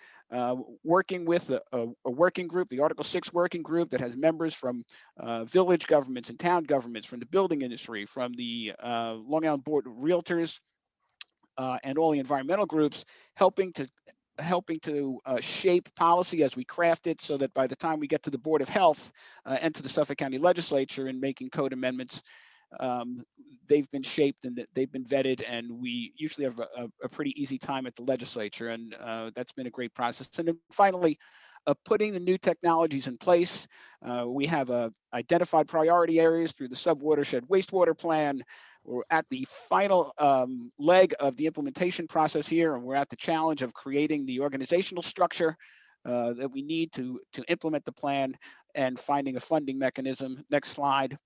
Working with a working group, the Article 6 working group that has members from village governments and town governments, from the building industry, from the Long Island Board of Realtors, and all the environmental groups, helping to shape policy as we craft it, so that by the time we get to the Board of Health and to the Suffolk County Legislature in making code amendments, they've been shaped and they've been vetted, and we usually have a pretty easy time at the legislature, and that's been a great process. And then finally, putting the new technologies in place. We have identified priority areas through the subwatershed wastewater plan. We're at the final leg of the implementation process here, and we're at the challenge of creating the organizational structure that we need to implement the plan, and finding a funding mechanism. Next slide.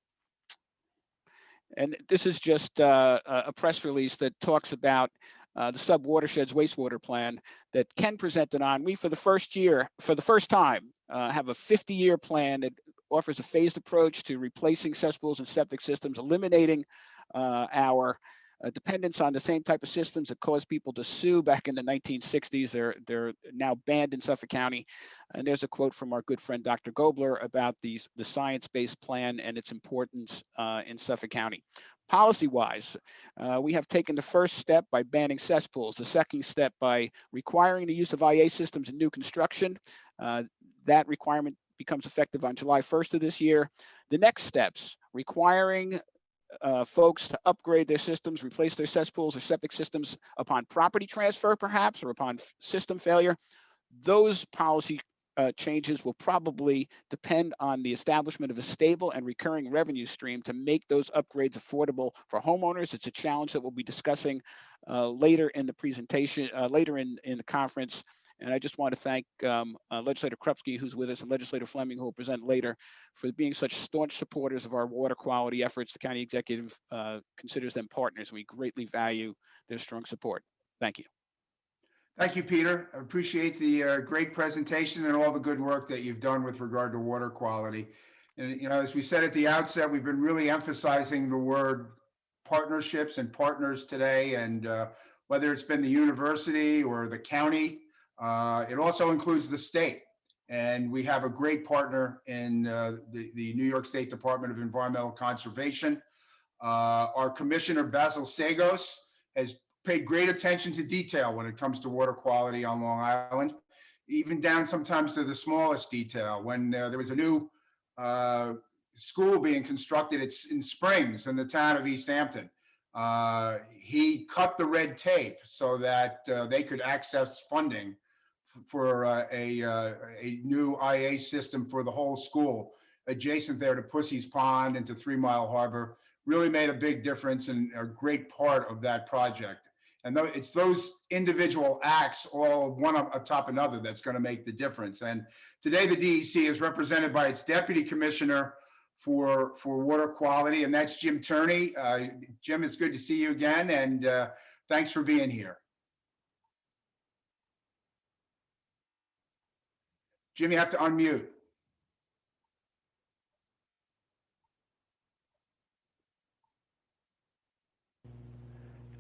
And this is just a press release that talks about the subwatersheds wastewater plan that Ken presented on. We, for the first time, have a 50-year plan that offers a phased approach to replacing cesspools and septic systems, eliminating our dependence on the same type of systems that caused people to sue back in the 1960s. They're now banned in Suffolk County. And there's a quote from our good friend, Dr. Gobler, about the science-based plan and its importance in Suffolk County. Policy-wise, we have taken the first step by banning cesspools, the second step by requiring the use of IA systems in new construction. That requirement becomes effective on July 1st of this year. The next steps, requiring folks to upgrade their systems, replace their cesspools or septic systems upon property transfer, perhaps, or upon system failure. Those policy changes will probably depend on the establishment of a stable and recurring revenue stream to make those upgrades affordable for homeowners. It's a challenge that we'll be discussing later in the presentation, later in the conference, And I just want to thank Legislator Krupski, who's with us, and Legislator Fleming, who will present later, for being such staunch supporters of our water quality efforts. The county executive considers them partners. We greatly value their strong support. Thank you. Thank you, Peter. I appreciate the great presentation and all the good work that you've done with regard to water quality. And, you know, as we said at the outset, we've been really emphasizing the word partnerships and partners today. And whether it's been the university or the county, it also includes the state. And we have a great partner in the New York State Department of Environmental Conservation. Our Commissioner Basil Sagos has paid great attention to detail when it comes to water quality on Long Island, even down sometimes to the smallest detail. When there was a new school being constructed in Springs in the town of East Hampton, he cut the red tape so that they could access funding for a new IA system for the whole school adjacent there to Pussy's Pond and to 3 Mile Harbor. Really made a big difference and a great part of that project. And it's those individual acts, all one atop another, that's going to make the difference. And today the DEC is represented by its Deputy Commissioner for water quality, and that's Jim Turney. Jim, it's good to see you again, and thanks for being here. Jim, you have to unmute.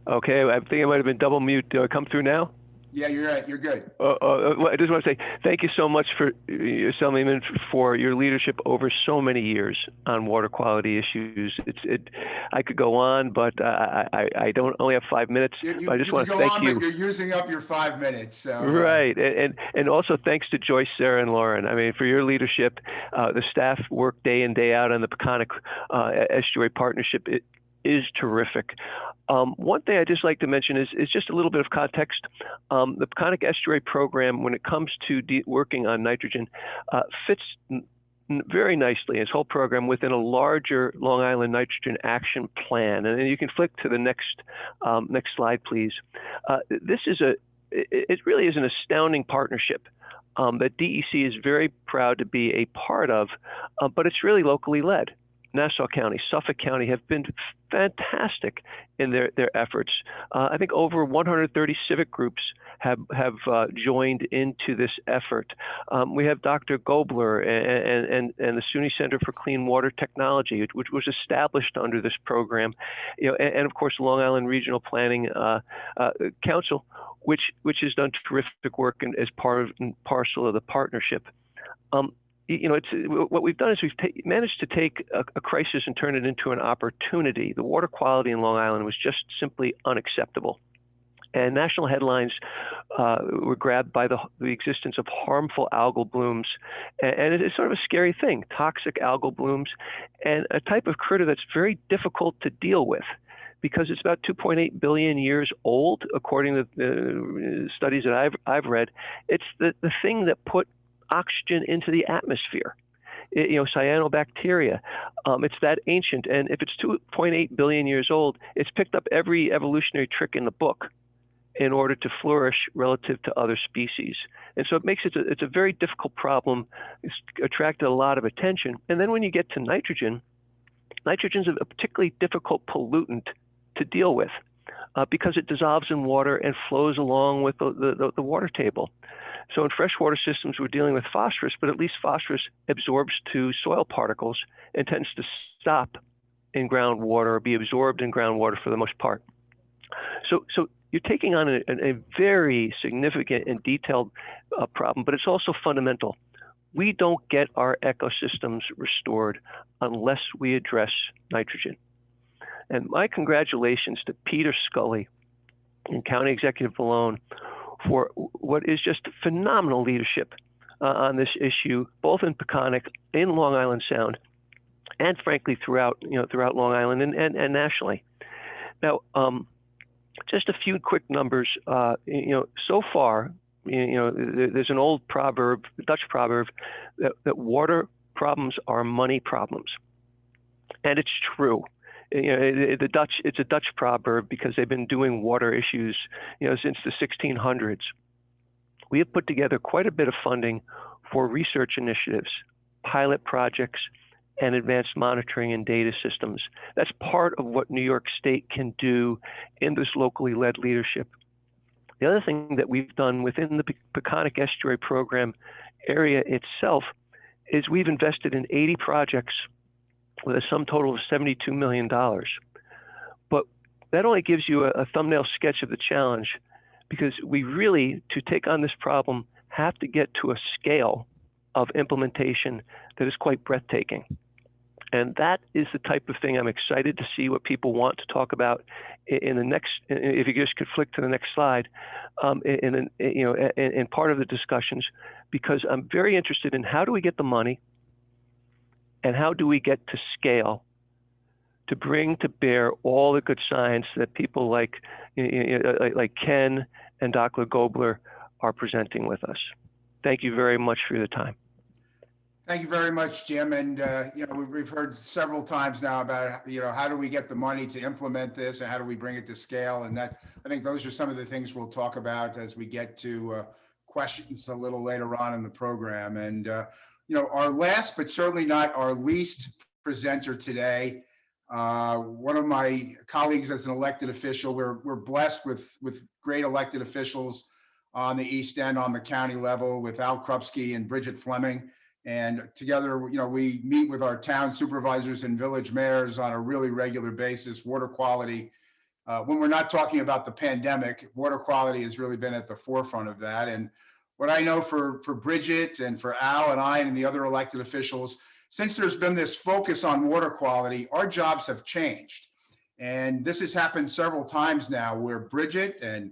Okay, I think I might have been double mute. Do I come through now? Yeah, you're right. You're good. Well, I just want to say thank you so much for Assemblyman for your leadership over so many years on water quality issues. I could go on, but I don't only have 5 minutes. I just want to thank you. But you're using up your 5 minutes. So, right, and also thanks to Joyce, Sarah, and Lauren. I mean, for your leadership, the staff work day in day out on the Peconic Estuary Partnership. It is terrific. One thing I'd just like to mention is just a little bit of context. The Peconic Estuary Program, when it comes to working on nitrogen, fits very nicely, its whole program, within a larger Long Island Nitrogen Action Plan. And then you can flick to the next slide, please. It really is an astounding partnership that DEC is very proud to be a part of, but it's really locally led. Nassau County, Suffolk County have been fantastic in their efforts. I think over 130 civic groups have joined into this effort. We have Dr. Gobler and the SUNY Center for Clean Water Technology, which was established under this program, and of course Long Island Regional Planning Council, which has done terrific work as part and parcel of the partnership. What we've done is we've managed to take a crisis and turn it into an opportunity. The water quality in Long Island was just simply unacceptable. And national headlines were grabbed by the existence of harmful algal blooms. And it's sort of a scary thing, toxic algal blooms, and a type of critter that's very difficult to deal with, because it's about 2.8 billion years old, according to the studies that I've read. It's the thing that put oxygen into the atmosphere, cyanobacteria. It's that ancient, and if it's 2.8 billion years old, it's picked up every evolutionary trick in the book in order to flourish relative to other species. And so it makes it's a very difficult problem. It's attracted a lot of attention. And then when you get to nitrogen, nitrogen's a particularly difficult pollutant to deal with because it dissolves in water and flows along with the water table. So in freshwater systems, we're dealing with phosphorus, but at least phosphorus absorbs to soil particles and tends to stop in groundwater or be absorbed in groundwater for the most part. So you're taking on a very significant and detailed problem, but it's also fundamental. We don't get our ecosystems restored unless we address nitrogen. And my congratulations to Peter Scully and County Executive Malone for what is just phenomenal leadership on this issue, both in Peconic, in Long Island Sound, and frankly throughout Long Island and nationally. Now, just a few quick numbers. So far, there's an old proverb, Dutch proverb, that water problems are money problems, and it's true. It's a Dutch proverb because they've been doing water issues, since the 1600s. we have put together quite a bit of funding for research initiatives, pilot projects, and advanced monitoring and data systems. That's part of what New York State can do in this locally led leadership. The other thing that we've done within the Peconic Estuary Program area itself is we've invested in 80 projects with a sum total of $72 million. But that only gives you a thumbnail sketch of the challenge, because we really, to take on this problem, have to get to a scale of implementation that is quite breathtaking. And that is the type of thing I'm excited to see what people want to talk about in the next, if you just could flick to the next slide, in part of the discussions, because I'm very interested in how do we get the money and how do we get to scale to bring to bear all the good science that people like Ken and Dr. Gobler are presenting with us. Thank you very much for your time. Thank you very much, Jim. And, we've heard several times now about, how do we get the money to implement this and how do we bring it to scale? And that, I think those are some of the things we'll talk about as we get to questions a little later on in the program. And, our last, but certainly not our least presenter today, one of my colleagues as an elected official, we're blessed with great elected officials on the East End, on the county level, with Al Krupski and Bridget Fleming. And together, we meet with our town supervisors and village mayors on a really regular basis. Water quality, when we're not talking about the pandemic, water quality has really been at the forefront of that. And what I know for Bridget and for Al and I and the other elected officials, since there's been this focus on water quality, our jobs have changed. And this has happened several times now where Bridget and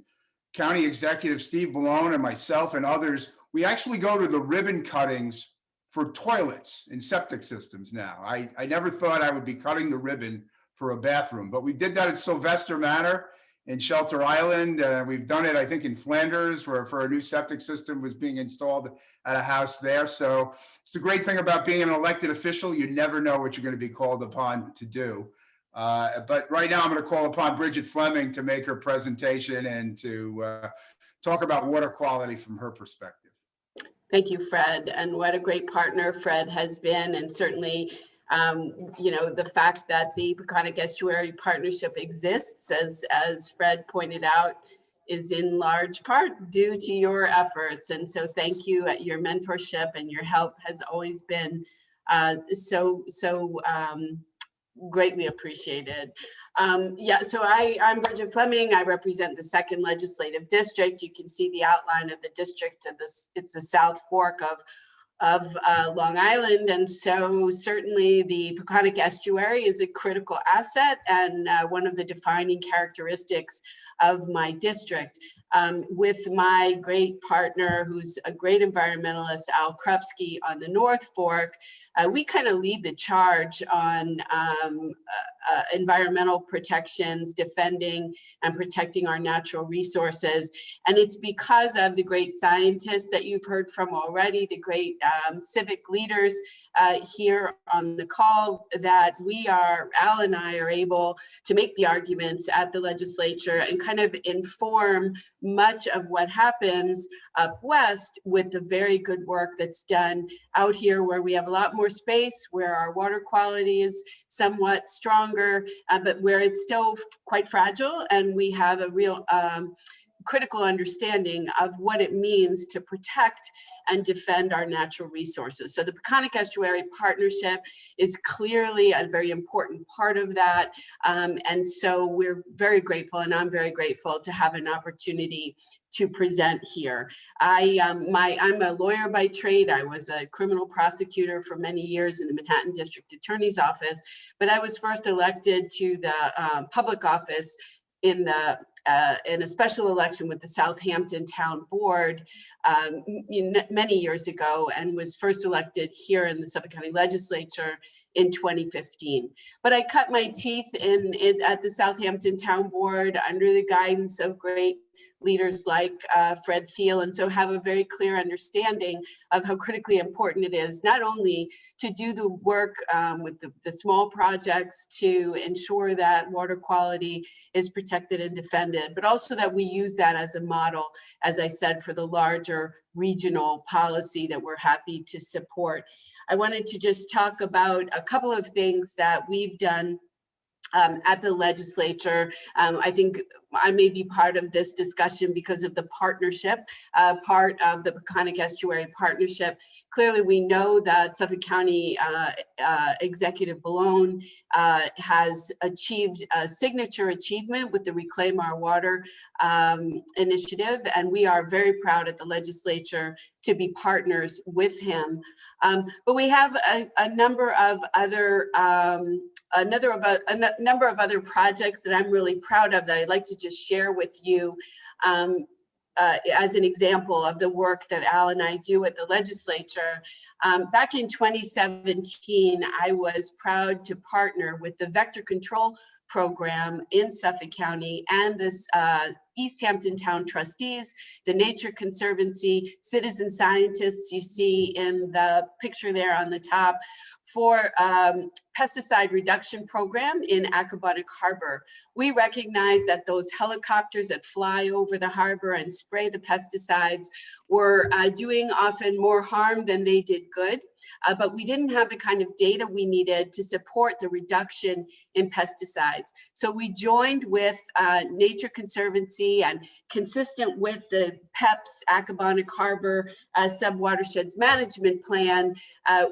County Executive Steve Ballone and myself and others, we actually go to the ribbon cuttings for toilets and septic systems now. I never thought I would be cutting the ribbon for a bathroom, but we did that at Sylvester Manor in Shelter Island. We've done it, I think, in Flanders, where for a new septic system was being installed at a house there. So it's the great thing about being an elected official. You never know what you're going to be called upon to do. But right now I'm going to call upon Bridget Fleming to make her presentation and to talk about water quality from her perspective. Thank you, Fred. And what a great partner Fred has been. And certainly, the fact that the Peconic Estuary Partnership exists, as Fred pointed out, is in large part due to your efforts. And so thank you. Your mentorship and your help has always been so greatly appreciated. So I'm Bridget Fleming. I represent the 2nd Legislative District. You can see the outline of the district. It's the South Fork of Long Island. And so certainly the Peconic Estuary is a critical asset and one of the defining characteristics of my district. With my great partner, who's a great environmentalist, Al Krupski, on the North Fork, we kind of lead the charge on environmental protections, defending and protecting our natural resources. And it's because of the great scientists that you've heard from already, the great civic leaders here on the call, that Al and I are able to make the arguments at the legislature and kind of inform much of what happens up west with the very good work that's done out here, where we have a lot more space, where our water quality is somewhat stronger, but where it's still quite fragile, and we have a real critical understanding of what it means to protect and defend our natural resources. So the Peconic Estuary Partnership is clearly a very important part of that. And so we're very grateful, and I'm very grateful to have an opportunity to present here. I'm a lawyer by trade. I was a criminal prosecutor for many years in the Manhattan District Attorney's Office, but I was first elected to the public office in a special election with the Southampton Town Board many years ago, and was first elected here in the Suffolk County Legislature in 2015. But I cut my teeth at the Southampton Town Board under the guidance of great leaders like Fred Thiel, and so have a very clear understanding of how critically important it is, not only to do the work with the small projects to ensure that water quality is protected and defended, but also that we use that as a model, as I said, for the larger regional policy that we're happy to support. I wanted to just talk about a couple of things that we've done at the legislature. I think I may be part of this discussion because of the partnership, part of the Peconic Estuary Partnership. Clearly, we know that Suffolk County Executive Balone has achieved a signature achievement with the Reclaim Our Water initiative, and we are very proud at the legislature to be partners with him. But we have a number of other a number of other projects that I'm really proud of that I'd like to just share with you as an example of the work that Al and I do at the legislature. Back in 2017, I was proud to partner with the Vector Control Program in Suffolk County and this East Hampton Town trustees, the Nature Conservancy, citizen scientists you see in the picture there on the top, for pesticide reduction program in Accabonac Harbor. We recognize that those helicopters that fly over the harbor and spray the pesticides were doing often more harm than they did good, but we didn't have the kind of data we needed to support the reduction in pesticides. So we joined with Nature Conservancy, and consistent with the PEP's Accabonac Harbor Subwatersheds Management Plan,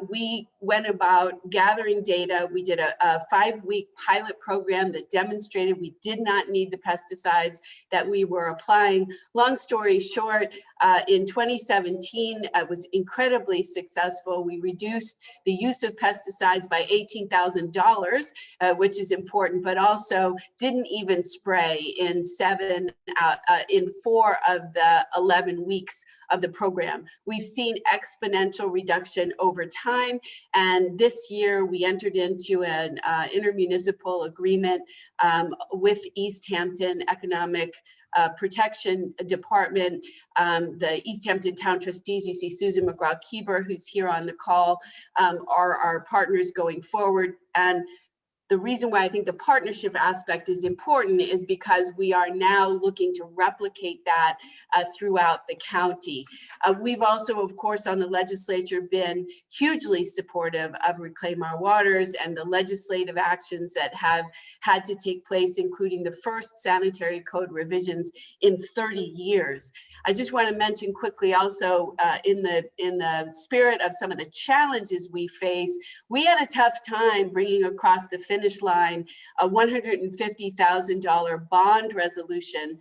we went about gathering data. We did a 5-week pilot program that demonstrated we did not need the pesticides that we were applying. Long story short, in 2017, it was incredibly successful. We reduced the use of pesticides by $18,000, which is important, but also didn't even spray in 4 of the 11 weeks of the program. We've seen exponential reduction over time, and this year we entered into an intermunicipal agreement with East Hampton Economic Protection Department, the East Hampton Town trustees. You see Susan McGraw-Keeber, who's here on the call, are our partners going forward. And the reason why I think the partnership aspect is important is because we are now looking to replicate that throughout the county. We've also, of course, on the legislature been hugely supportive of Reclaim Our Waters and the legislative actions that have had to take place, including the first sanitary code revisions in 30 years. I just want to mention quickly also in the spirit of some of the challenges we face, we had a tough time bringing across the finish line a $150,000 bond resolution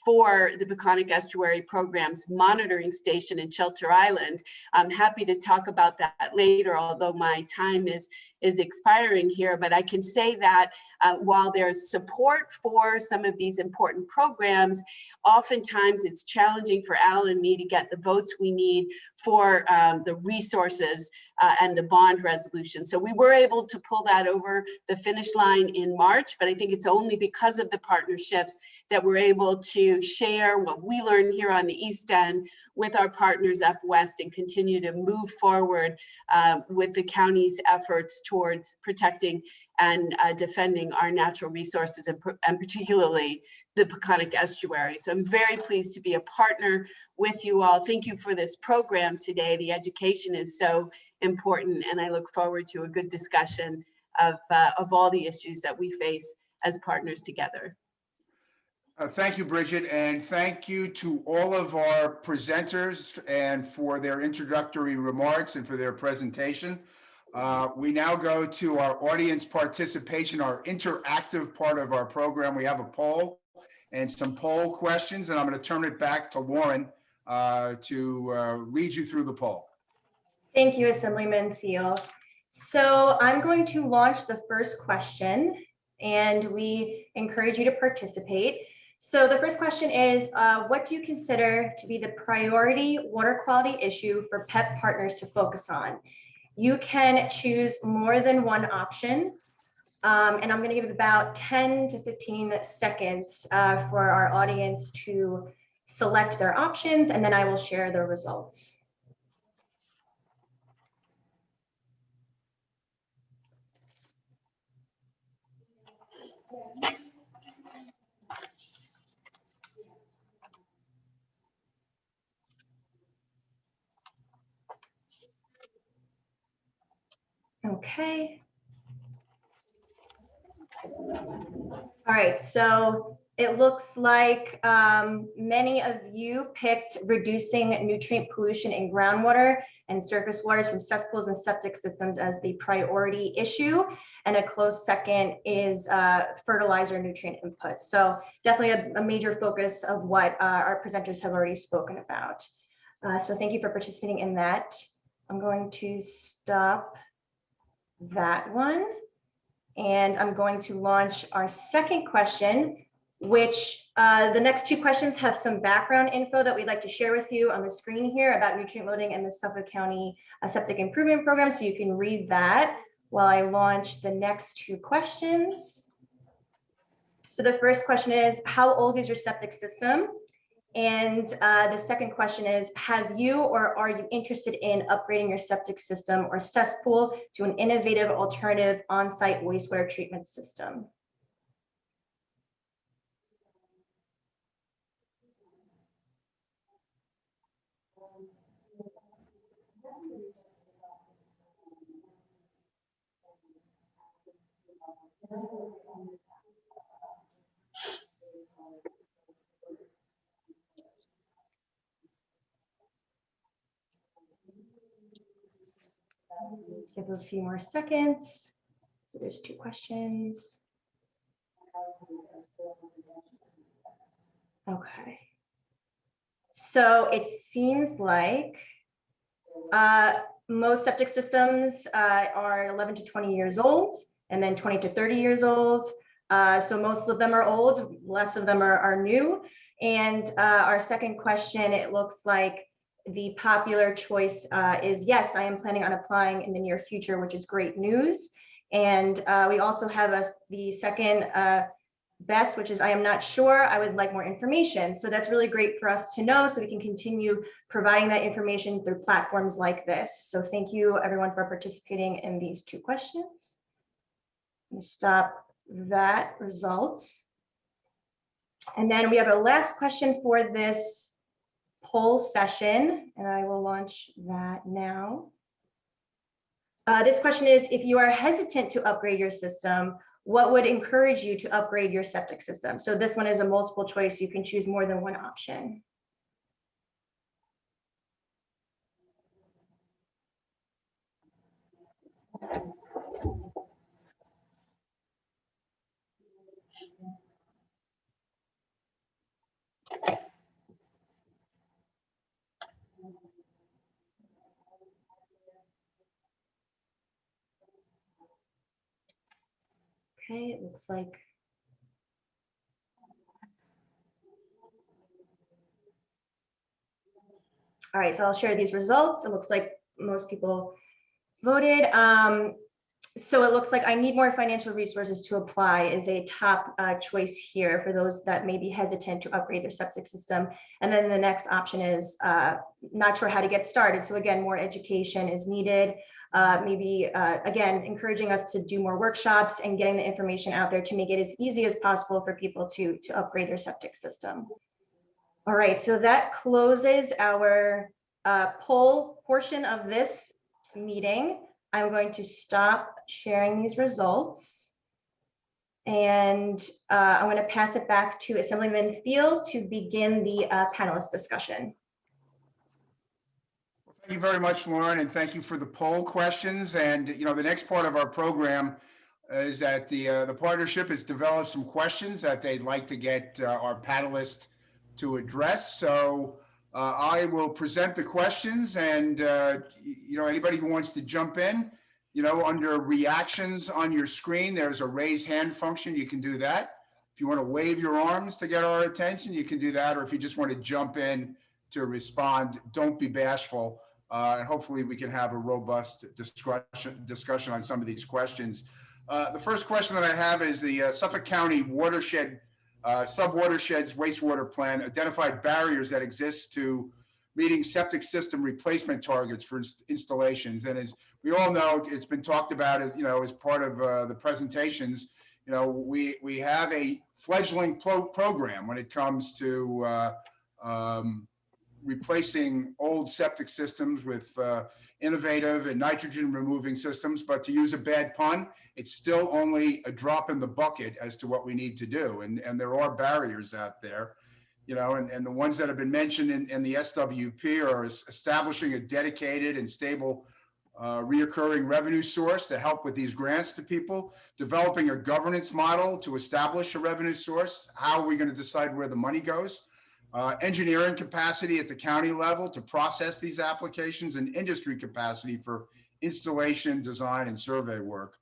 for the Peconic Estuary Program's monitoring station in Shelter Island. I'm happy to talk about that later, although my time is expiring here, but I can say that while there's support for some of these important programs, oftentimes it's challenging for Al and me to get the votes we need for the resources and the bond resolution. So we were able to pull that over the finish line in March, but I think it's only because of the partnerships that we're able to share what we learn here on the East End with our partners up west and continue to move forward with the county's efforts towards protecting and defending our natural resources, and particularly the Peconic Estuary. So I'm very pleased to be a partner with you all. Thank you for this program today. The education is so important, and I look forward to a good discussion of all the issues that we face as partners together. Thank you, Bridget, and thank you to all of our presenters and for their introductory remarks and for their presentation. We now go to our audience participation, our interactive part of our program. We have a poll and some poll questions, and I'm going to turn it back to Lauren to lead you through the poll. Thank you, Assemblyman Thiel. So I'm going to launch the first question, and we encourage you to participate. So the first question is, what do you consider to be the priority water quality issue for PEP partners to focus on? You can choose more than one option. And I'm going to give it about 10 to 15 seconds for our audience to select their options, and then I will share the results. Okay. All right, so it looks like many of you picked reducing nutrient pollution in groundwater and surface waters from cesspools and septic systems as the priority issue. And a close second is fertilizer nutrient input. So definitely a major focus of what our presenters have already spoken about. So thank you for participating in that. I'm going to stop that one. And I'm going to launch our second question, which the next two questions have some background info that we'd like to share with you on the screen here about nutrient loading and the Suffolk County Septic Improvement Program. So you can read that while I launch the next two questions. So the first question is, how old is your septic system? And the second question is, have you or are you interested in upgrading your septic system or cesspool to an innovative alternative on-site wastewater treatment system? Give a few more seconds. So there's two questions. Okay. So it seems like most septic systems are 11 to 20 years old, and then 20 to 30 years old. So most of them are old, less of them are new. And our second question, it looks like the popular choice is yes, I am planning on applying in the near future, which is great news. And we also have the second best, which is I am not sure, I would like more information. So that's really great for us to know so we can continue providing that information through platforms like this. So thank you everyone for participating in these two questions. Let me stop that result. And then we have a last question for this poll session, and I will launch that now. This question is, if you are hesitant to upgrade your system, what would encourage you to upgrade your septic system? So this one is a multiple choice. You can choose more than one option. Okay, it looks like all right, so I'll share these results. It looks like most people voted. So it looks like I need more financial resources to apply is a top choice here for those that may be hesitant to upgrade their septic system. And then the next option is not sure how to get started. So again, more education is needed. Maybe, again, encouraging us to do more workshops and getting the information out there to make it as easy as possible for people to upgrade their septic system. All right, so that closes our poll portion of this meeting. I'm going to stop sharing these results. And I'm going to pass it back to Assemblyman Field to begin the panelist discussion. Well, thank you very much, Lauren, and thank you for the poll questions. And the next part of our program is that the partnership has developed some questions that they'd like to get our panelists to address. So I will present the questions, and anybody who wants to jump in, under reactions on your screen, there's a raise hand function. You can do that. If you want to wave your arms to get our attention, you can do that. Or if you just want to jump in to respond, don't be bashful. And hopefully we can have a robust discussion on some of these questions. The first question that I have is the Suffolk County watershed, sub-watersheds wastewater plan identified barriers that exist to meeting septic system replacement targets for installations. And as we all know, it's been talked about, as part of the presentations. We have a fledgling program when it comes to replacing old septic systems with innovative and nitrogen removing systems. But to use a bad pun, it's still only a drop in the bucket as to what we need to do. And there are barriers out there, and the ones that have been mentioned in the SWP are establishing a dedicated and stable reoccurring revenue source to help with these grants to people, developing a governance model to establish a revenue source. How are we going to decide where the money goes? Engineering capacity at the county level to process these applications, and industry capacity for installation, design, and survey work.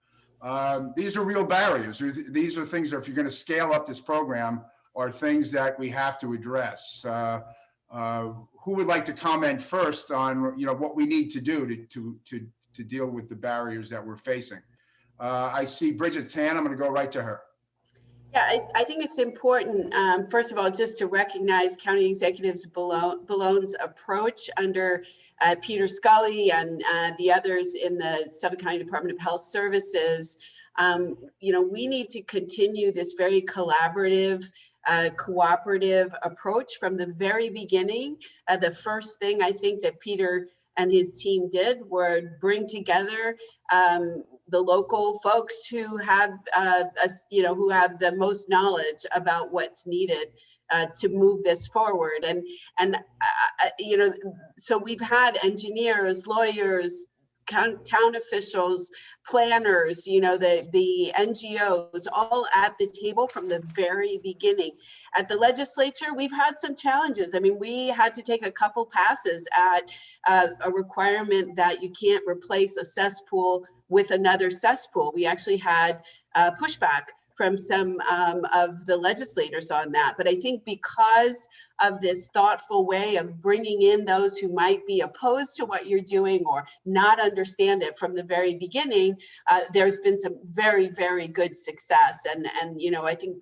These are real barriers. These are things that, if you're going to scale up this program, are things that we have to address. Who would like to comment first on what we need to do to deal with the barriers that we're facing? I see Bridget's hand. I'm going to go right to her. Yeah, I think it's important, first of all, just to recognize County Executive Ballone's approach under Peter Scully and the others in the Suffolk County Department of Health Services. We need to continue this very collaborative, cooperative approach from the very beginning. The first thing I think that Peter and his team did were bring together the local folks who have, who have the most knowledge about what's needed to move this forward. And so we've had engineers, lawyers, town officials, planners, the NGOs, all at the table from the very beginning. At the legislature, we've had some challenges. I mean, we had to take a couple passes at a requirement that you can't replace a cesspool with another cesspool. We actually had pushback from some of the legislators on that. But I think because of this thoughtful way of bringing in those who might be opposed to what you're doing or not understand it from the very beginning, there's been some very, very good success. And I think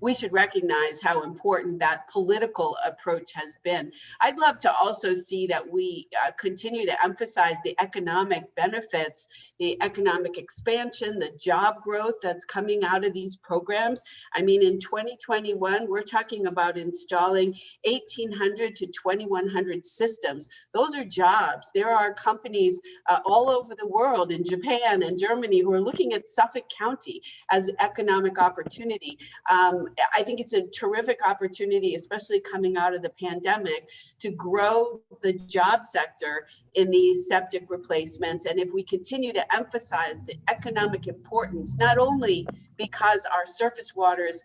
we should recognize how important that political approach has been. I'd love to also see that we continue to emphasize the economic benefits, the economic expansion, the job growth that's coming out of these programs. I mean, in 2021, we're talking about installing 1,800 to 2,100 systems. Those are jobs. There are companies all over the world, in Japan and Germany, who are looking at Suffolk County as economic opportunity. I think it's a terrific opportunity, especially coming out of the pandemic, to grow the job sector in these septic replacements. And if we continue to emphasize the economic importance, not only because our surface waters,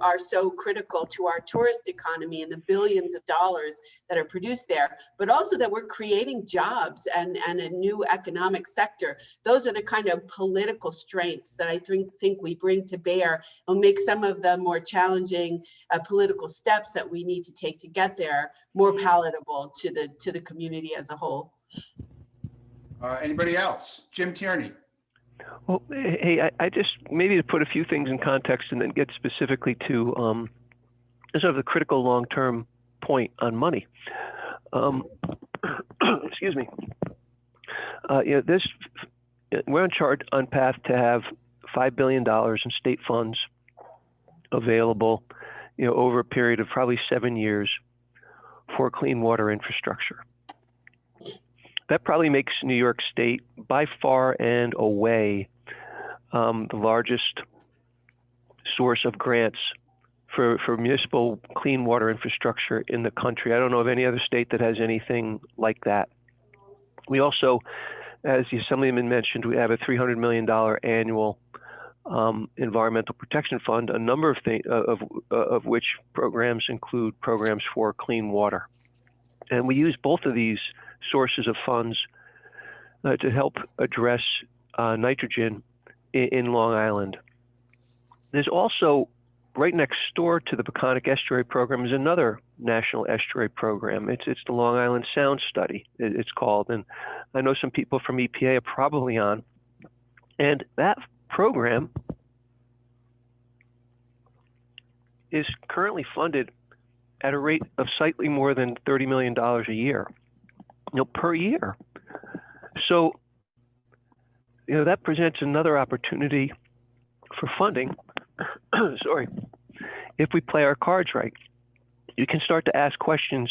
are so critical to our tourist economy and the billions of dollars that are produced there, but also that we're creating jobs and a new economic sector. Those are the kind of political strengths that I think we bring to bear and make some of the more challenging political steps that we need to take to get there more palatable to the community as a whole. Anybody else? Jim Tierney. Well, hey, I just maybe to put a few things in context and then get specifically to sort of the critical long-term point on money. Excuse me. We're on path to have $5 billion in state funds available, over a period of probably 7 years for clean water infrastructure. That probably makes New York State by far and away the largest source of grants for municipal clean water infrastructure in the country. I don't know of any other state that has anything like that. We also, as the Assemblyman mentioned, we have a $300 million annual environmental protection fund, a number of things of which programs include programs for clean water. And we use both of these sources of funds to help address nitrogen in Long Island. There's also, right next door to the Peconic Estuary Program, is another national estuary program. It's the Long Island Sound Study, it's called. And I know some people from EPA are probably on. And that program is currently funded at a rate of slightly more than $30 million a year, per year. So, that presents another opportunity for funding. Sorry, if we play our cards right, you can start to ask questions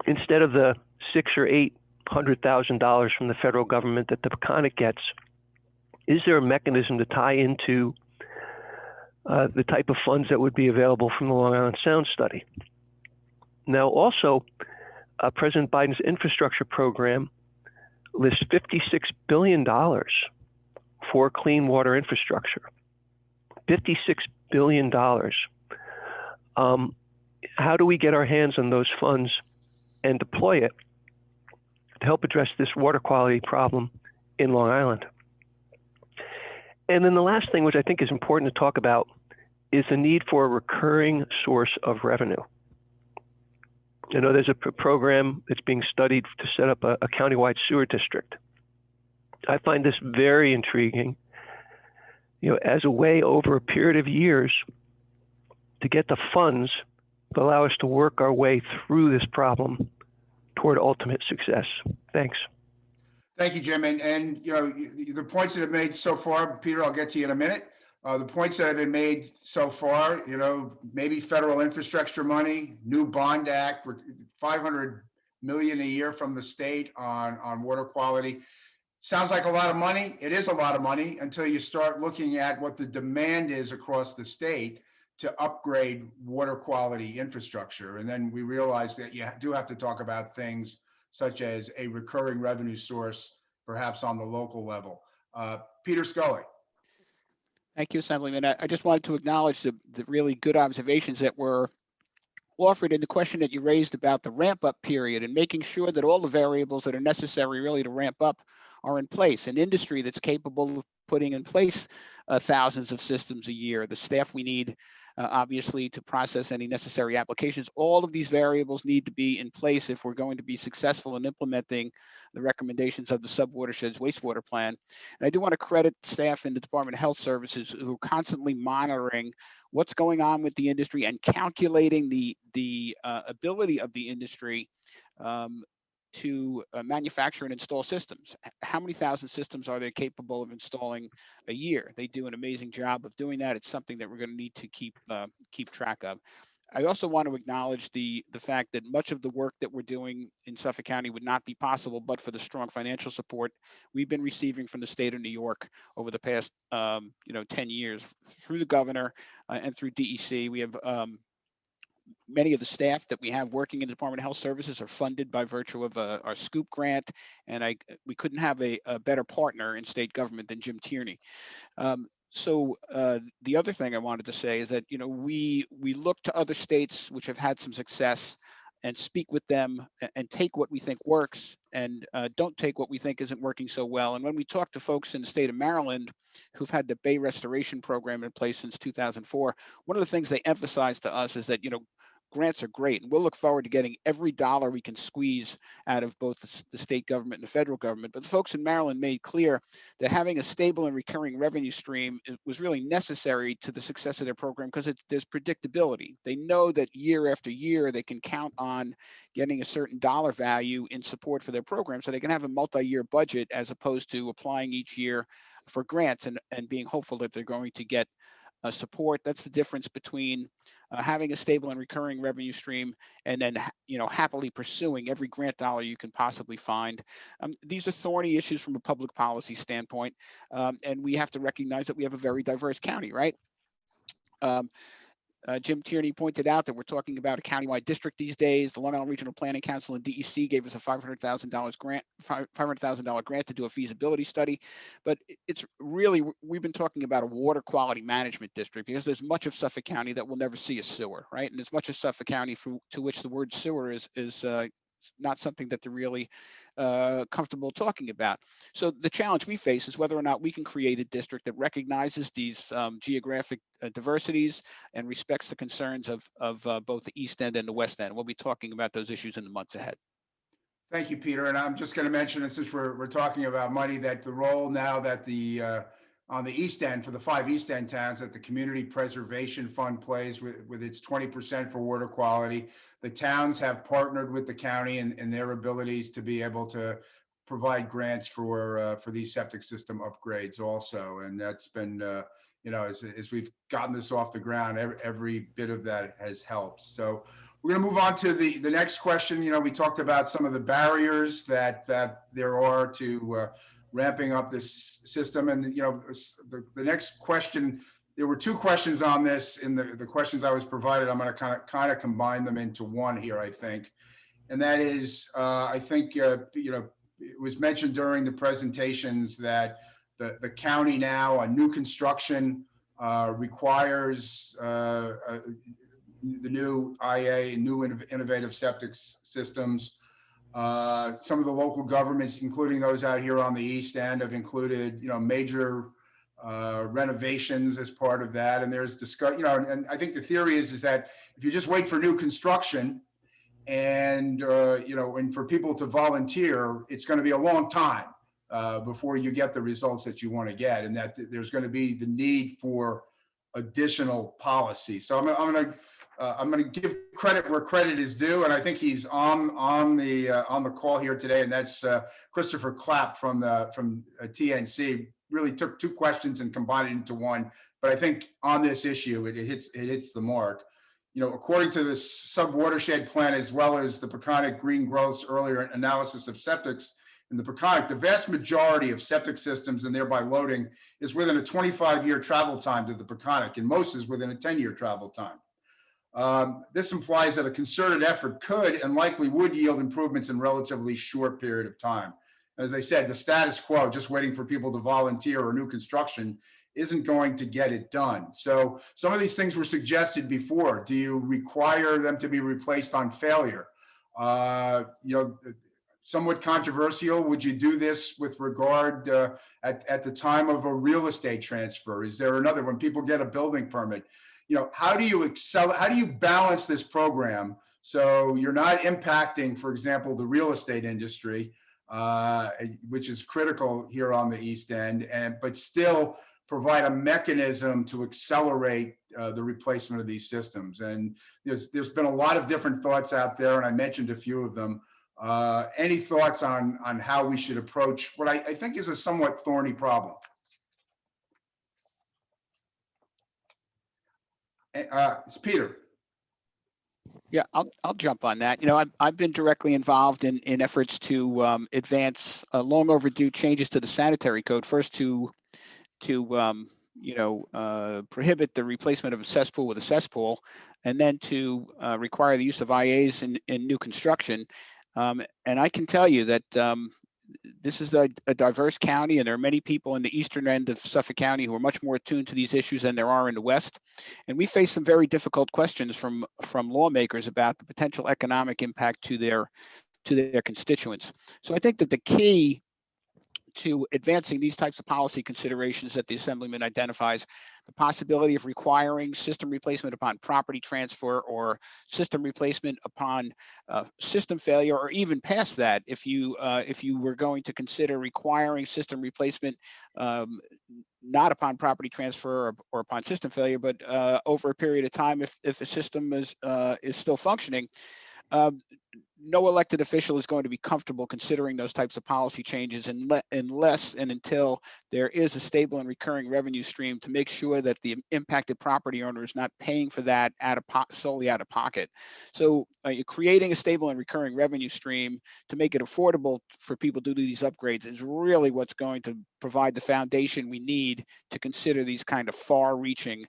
instead of the $600,000 or $800,000 from the federal government that the PECONIC gets. Is there a mechanism to tie into the type of funds that would be available from the Long Island Sound study? Now, also, President Biden's infrastructure program lists $56 billion for clean water infrastructure. $56 billion. How do we get our hands on those funds and deploy it to help address this water quality problem in Long Island? And then the last thing, which I think is important to talk about, is the need for a recurring source of revenue. There's a program that's being studied to set up a countywide sewer district. I find this very intriguing, as a way over a period of years to get the funds to allow us to work our way through this problem toward ultimate success. Thanks. Thank you, Jim. And the points that have made so far, Peter, I'll get to you in a minute. The points that have been made so far, maybe federal infrastructure money, new bond act, $500 million a year from the state on water quality. Sounds like a lot of money. It is a lot of money until you start looking at what the demand is across the state to upgrade water quality infrastructure. And then we realize that you do have to talk about things such as a recurring revenue source, perhaps on the local level. Peter Scully. Thank you, Assemblyman. I just wanted to acknowledge the really good observations that were offered in the question that you raised about the ramp up period and making sure that all the variables that are necessary really to ramp up are in place. An industry that's capable of putting in place thousands of systems a year, the staff we need, obviously, to process any necessary applications. All of these variables need to be in place if we're going to be successful in implementing the recommendations of the Subwatersheds Wastewater Plan. And I do want to credit staff in the Department of Health Services who are constantly monitoring what's going on with the industry and calculating the ability of the industry to manufacture and install systems. How many thousand systems are they capable of installing a year? They do an amazing job of doing that. It's something that we're going to need to keep track of. I also want to acknowledge the fact that much of the work that we're doing in Suffolk County would not be possible but for the strong financial support we've been receiving from the state of New York over the past 10 years through the governor and through DEC. We have many of the staff that we have working in the Department of Health Services are funded by virtue of our SCOOP grant, and we couldn't have a better partner in state government than Jim Tierney. So the other thing I wanted to say is that we look to other states which have had some success and speak with them and take what we think works and don't take what we think isn't working so well. And when we talk to folks in the state of Maryland who've had the Bay Restoration Program in place since 2004, one of the things they emphasize to us is that grants are great, and we'll look forward to getting every dollar we can squeeze out of both the state government and the federal government. But the folks in Maryland made clear that having a stable and recurring revenue stream was really necessary to the success of their program because there's predictability. They know that year after year they can count on getting a certain dollar value in support for their program, so they can have a multi-year budget as opposed to applying each year for grants and being hopeful that they're going to get support. That's the difference between having a stable and recurring revenue stream and then happily pursuing every grant dollar you can possibly find. These are thorny issues from a public policy standpoint, and we have to recognize that we have a very diverse county, right? Jim Tierney pointed out that we're talking about a countywide district these days. The Long Island Regional Planning Council and DEC gave us a $500,000 grant to do a feasibility study. But it's really, we've been talking about a water quality management district because there's much of Suffolk County that will never see a sewer, right? And there's much of Suffolk County to which the word sewer is not something that they're really comfortable talking about. So the challenge we face is whether or not we can create a district that recognizes these geographic diversities and respects the concerns of both the East End and the West End. We'll be talking about those issues in the months ahead. Thank you, Peter. And I'm just going to mention, and since we're talking about money, that the role now that the on the East End, for the 5 East End towns, that the Community Preservation Fund plays with its 20% for water quality. The towns have partnered with the county in their abilities to be able to provide grants for these septic system upgrades also. And that's been, you know, as we've gotten this off the ground, every bit of that has helped. So we're going to move on to the next question. You know, we talked about some of the barriers that there are to ramping up this system. And, you know, the next question, there were 2 questions on this in the questions I was provided. I'm going to kind of combine them into one here, I think. And that is, I think, you know, it was mentioned during the presentations that the county now on new construction requires the new IA, new innovative septic systems. Some of the local governments, including those out here on the East End, have included, you know, major renovations as part of that. And there's discuss, you know, and I think the theory is that if you just wait for new construction and, you know, and for people to volunteer, it's going to be a long time before you get the results that you want to get, and that there's going to be the need for additional policy. So I'm going to give credit where credit is due, and I think he's on the call here today, and that's Christopher Clapp from TNC. Really took 2 questions and combined it into one. But I think on this issue, it hits the mark. You know, according to the sub-watershed plan, as well as the Peconic Green Growth's earlier analysis of septics in the Peconic, the vast majority of septic systems and thereby loading is within a 25-year travel time to the Peconic, and most is within a 10-year travel time. This implies that a concerted effort could and likely would yield improvements in a relatively short period of time. As I said, the status quo, just waiting for people to volunteer or new construction, isn't going to get it done. So some of these things were suggested before. Do you require them to be replaced on failure? You know, somewhat controversial. Would you do this with regard at the time of a real estate transfer? Is there another, when people get a building permit? You know, how do you balance this program so you're not impacting, for example, the real estate industry, which is critical here on the East End, but still provide a mechanism to accelerate the replacement of these systems? And there's been a lot of different thoughts out there, and I mentioned a few of them. Any thoughts on how we should approach what I think is a somewhat thorny problem? It's Peter. Yeah, I'll jump on that. You know, I've been directly involved in efforts to advance long overdue changes to the sanitary code. First to you know, prohibit the replacement of a cesspool with a cesspool, and then to require the use of IAs in new construction. And I can tell you that this is a diverse county, and there are many people in the eastern end of Suffolk County who are much more attuned to these issues than there are in the west. And we face some very difficult questions from lawmakers about the potential economic impact to their constituents. So I think that the key to advancing these types of policy considerations that the Assemblyman identifies, the possibility of requiring system replacement upon property transfer, or system replacement upon system failure, or even past that, if you were going to consider requiring system replacement not upon property transfer or upon system failure, but over a period of time if a system is still functioning. No elected official is going to be comfortable considering those types of policy changes unless and until there is a stable and recurring revenue stream to make sure that the impacted property owner is not paying for that solely out of pocket. So you're creating a stable and recurring revenue stream to make it affordable for people to do these upgrades is really what's going to provide the foundation we need to consider these kind of far-reaching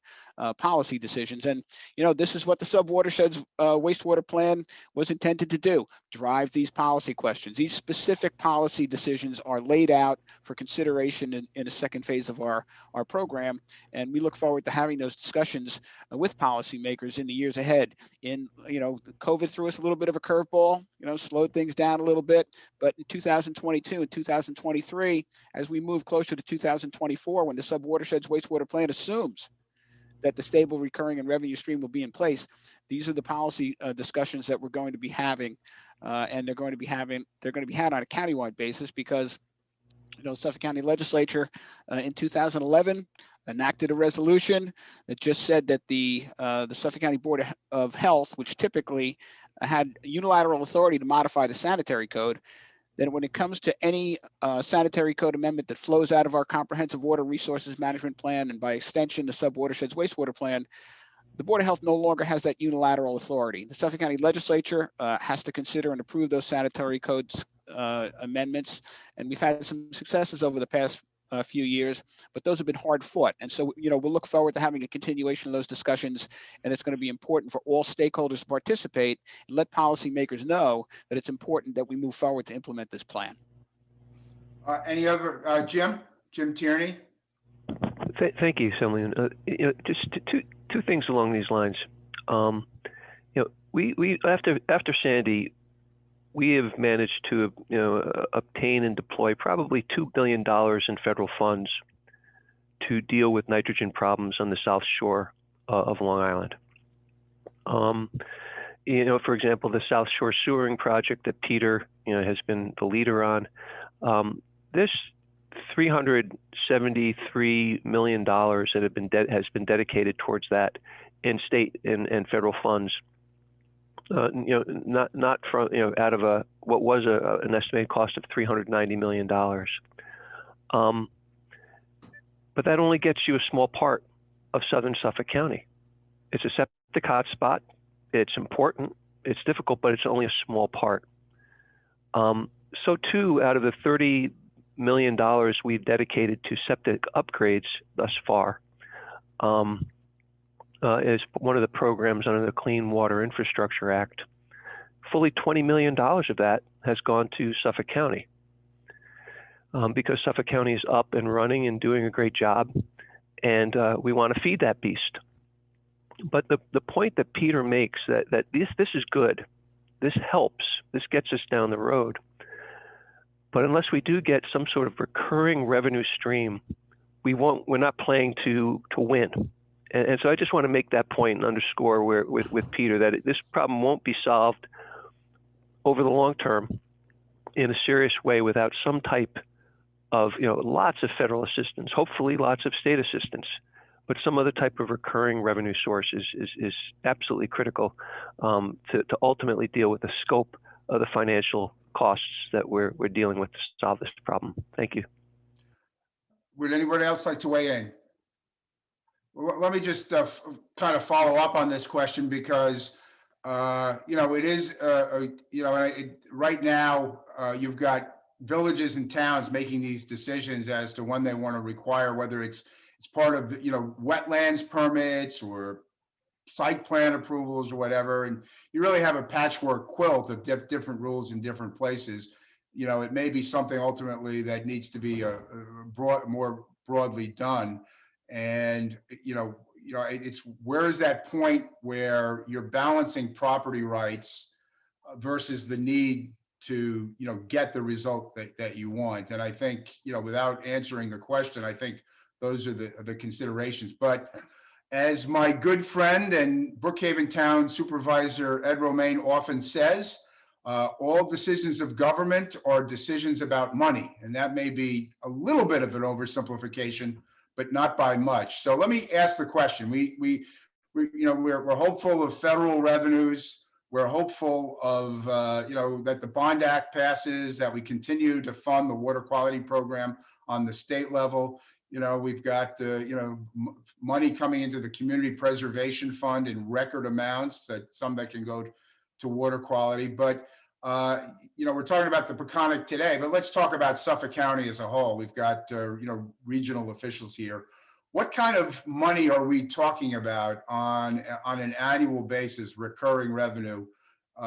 policy decisions. And you know, this is what the Sub-Watersheds wastewater plan was intended to do: drive these policy questions. These specific policy decisions are laid out for consideration in a second phase of our program, and we look forward to having those discussions with policymakers in the years ahead. You know, COVID threw us a little bit of a curveball, you know, slowed things down a little bit, but in 2022 and 2023, as we move closer to 2024, when the Sub-Watersheds wastewater plan assumes that the stable, recurring, and revenue stream will be in place, these are the policy discussions that we're going to be having and they're going to be had on a countywide basis because, Suffolk County Legislature in 2011 enacted a resolution that just said that the Suffolk County Board of Health, which typically had unilateral authority to modify the sanitary code, that when it comes to any sanitary code amendment that flows out of our comprehensive water resources management plan, and by extension the sub-watersheds wastewater plan, the Board of Health no longer has that unilateral authority. The Suffolk County Legislature has to consider and approve those sanitary codes amendments, and we've had some successes over the past few years, but those have been hard fought. And so, we'll look forward to having a continuation of those discussions, and it's going to be important for all stakeholders to participate and let policymakers know that it's important that we move forward to implement this plan. Any other, Jim Tierney? Thank you, Assemblyman. Just two things along these lines. We after Sandy, we have managed to obtain and deploy probably $2 billion in federal funds to deal with nitrogen problems on the South Shore of Long Island. For example, the South Shore Sewering Project that Peter has been the leader on. This $373 million that has been dedicated towards that in state and federal funds. Not from out of what was an estimated cost of $390 million. But that only gets you a small part of southern Suffolk County. It's a septic hotspot. It's important. It's difficult, but it's only a small part. So too, out of the $30 million we've dedicated to septic upgrades thus far, is one of the programs under the Clean Water Infrastructure Act. Fully $20 million of that has gone to Suffolk County because Suffolk County is up and running and doing a great job, and we want to feed that beast. But the point that Peter makes that this is good, this helps, this gets us down the road. But unless we do get some sort of recurring revenue stream, we're not playing to win. And so I just want to make that point and underscore with Peter that this problem won't be solved over the long term in a serious way without some type of, lots of federal assistance, hopefully lots of state assistance, but some other type of recurring revenue source is absolutely critical to ultimately deal with the scope of the financial costs that we're dealing with to solve this problem. Thank you. Would anybody else like to weigh in? Let me just kind of follow up on this question because, it is, right now you've got villages and towns making these decisions as to when they want to require, whether it's part of, wetlands permits or site plan approvals or whatever. And you really have a patchwork quilt of different rules in different places. It may be something ultimately that needs to be more broadly done. And, it's where is that point where you're balancing property rights versus the need to, get the result that you want. And I think, without answering the question, I think those are the considerations. But as my good friend and Brookhaven Town Supervisor Ed Romaine often says, all decisions of government are decisions about money. And that may be a little bit of an oversimplification, but not by much. So let me ask the question. We're hopeful of federal revenues. We're hopeful of, that the Bond Act passes, that we continue to fund the water quality program on the state level. We've got, money coming into the Community Preservation Fund in record amounts, some that can go to water quality. But, we're talking about the Peconic today, but let's talk about Suffolk County as a whole. We've got, regional officials here. What kind of money are we talking about on an annual basis, recurring revenue,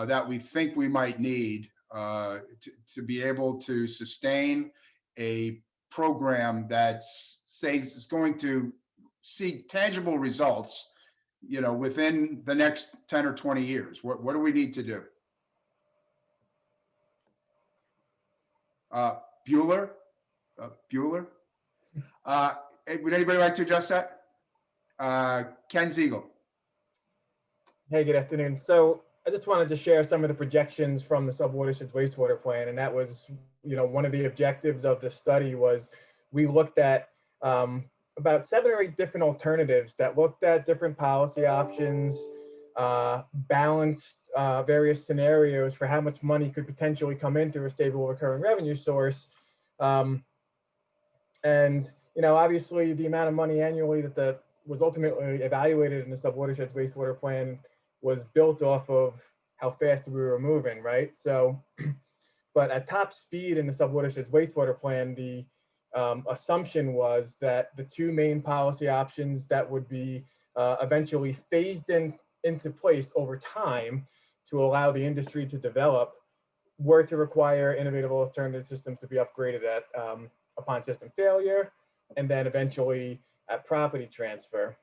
that we think we might need to be able to sustain a program that is going to see tangible results, within the next 10 or 20 years? What do we need to do? Bueller? Would anybody like to address that? Ken Ziegel. Hey, good afternoon. So I just wanted to share some of the projections from the subwatersheds wastewater plan, and that was, one of the objectives of the study was we looked at about 7 or 8 different alternatives that looked at different policy options, balanced various scenarios for how much money could potentially come in through a stable recurring revenue source. And, obviously the amount of money annually that was ultimately evaluated in the subwatersheds wastewater plan was built off of how fast we were moving, right? So, but at top speed in the subwatersheds wastewater plan, the assumption was that the 2 main policy options that would be eventually phased into place over time to allow the industry to develop were to require innovative alternative systems to be upgraded at upon system failure, and then eventually at property transfer.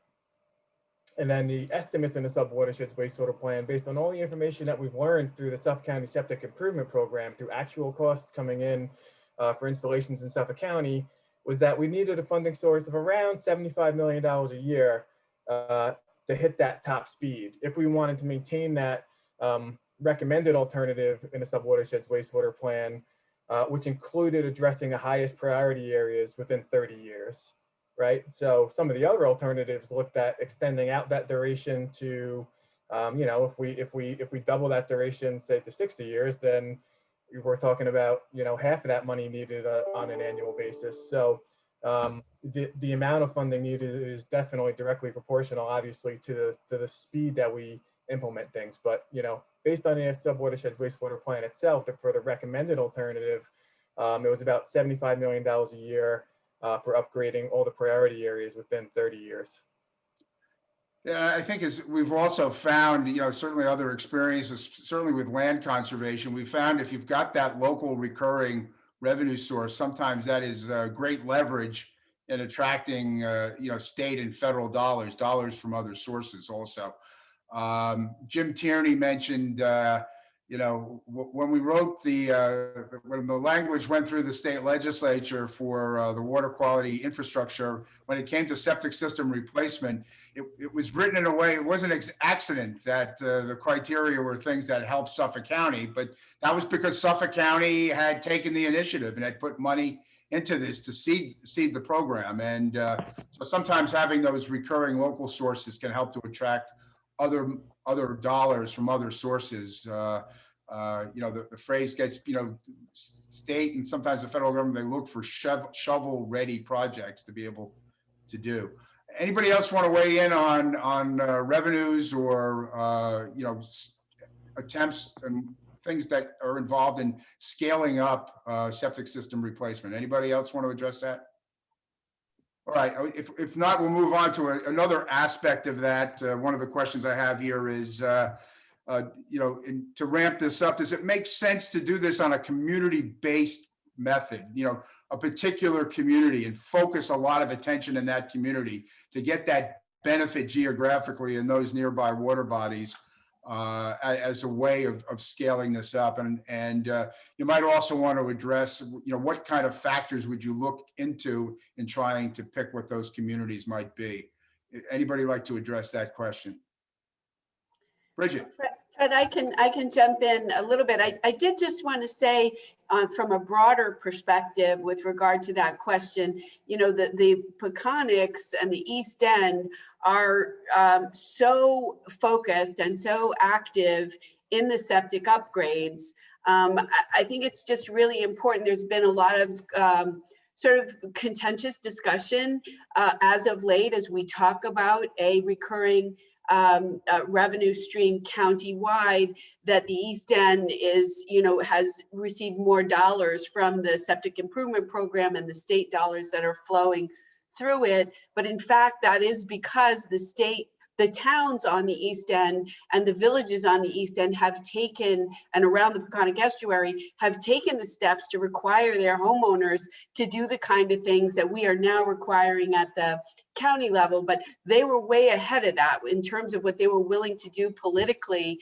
And then the estimates in the subwatersheds wastewater plan, based on all the information that we've learned through the Suffolk County Septic Improvement Program, through actual costs coming in for installations in Suffolk County, was that we needed a funding source of around $75 million a year to hit that top speed. If we wanted to maintain that recommended alternative in the subwatersheds wastewater plan, which included addressing the highest priority areas within 30 years. Right. So some of the other alternatives looked at extending out that duration to, if we double that duration, say to 60 years, then we're talking about, half of that money needed on an annual basis. So the amount of funding needed is definitely directly proportional, obviously, to the speed that we implement things. But, based on the subwatersheds wastewater plan itself, for the recommended alternative, it was about $75 million a year. For upgrading all the priority areas within 30 years. Yeah, I think as we've also found, certainly other experiences, certainly with land conservation, we found if you've got that local recurring revenue source, sometimes that is great leverage in attracting, state and federal dollars from other sources also. Jim Tierney mentioned, when we wrote when the language went through the state legislature for the water quality infrastructure, when it came to septic system replacement, it was written in a way, it wasn't an accident that the criteria were things that helped Suffolk County, but that was because Suffolk County had taken the initiative and had put money into this to seed the program. And so sometimes having those recurring local sources can help to attract other dollars from other sources. The phrase gets, state and sometimes the federal government, they look for shovel ready projects to be able to do. Anybody else want to weigh in on revenues or, attempts and things that are involved in scaling up septic system replacement? Anybody else want to address that? All right, if not, we'll move on to another aspect of that. One of the questions I have here is, to ramp this up, does it make sense to do this on a community-based method, a particular community, and focus a lot of attention in that community to get that benefit geographically in those nearby water bodies as a way of scaling this up? And you might also want to address, what kind of factors would you look into in trying to pick what those communities might be? Anybody like to address that question? Bridget. Fred, I can jump in a little bit. I did just want to say, from a broader perspective with regard to that question, the Peconics and the East End are so focused and so active in the septic upgrades. I think it's just really important. There's been a lot of sort of contentious discussion as of late as we talk about a recurring revenue stream countywide, that the East End is, has received more dollars from the septic improvement program and the state dollars that are flowing through it. But in fact, that is because the towns on the East End and the villages on the East End have taken, and around the Peconic Estuary, have taken the steps to require their homeowners to do the kind of things that we are now requiring at the county level. But they were way ahead of that in terms of what they were willing to do politically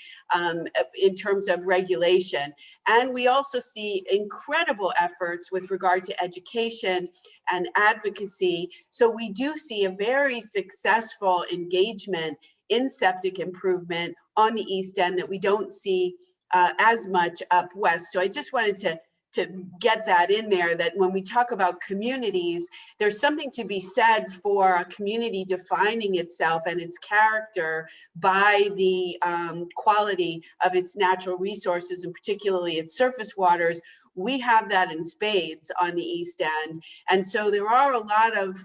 in terms of regulation. And we also see incredible efforts with regard to education and advocacy. So we do see a very successful engagement in septic improvement on the East End that we don't see as much up west. So I just wanted to get that in there, that when we talk about communities, there's something to be said for a community defining itself and its character by the quality of its natural resources, and particularly its surface waters. We have that in spades on the East End. And so there are a lot of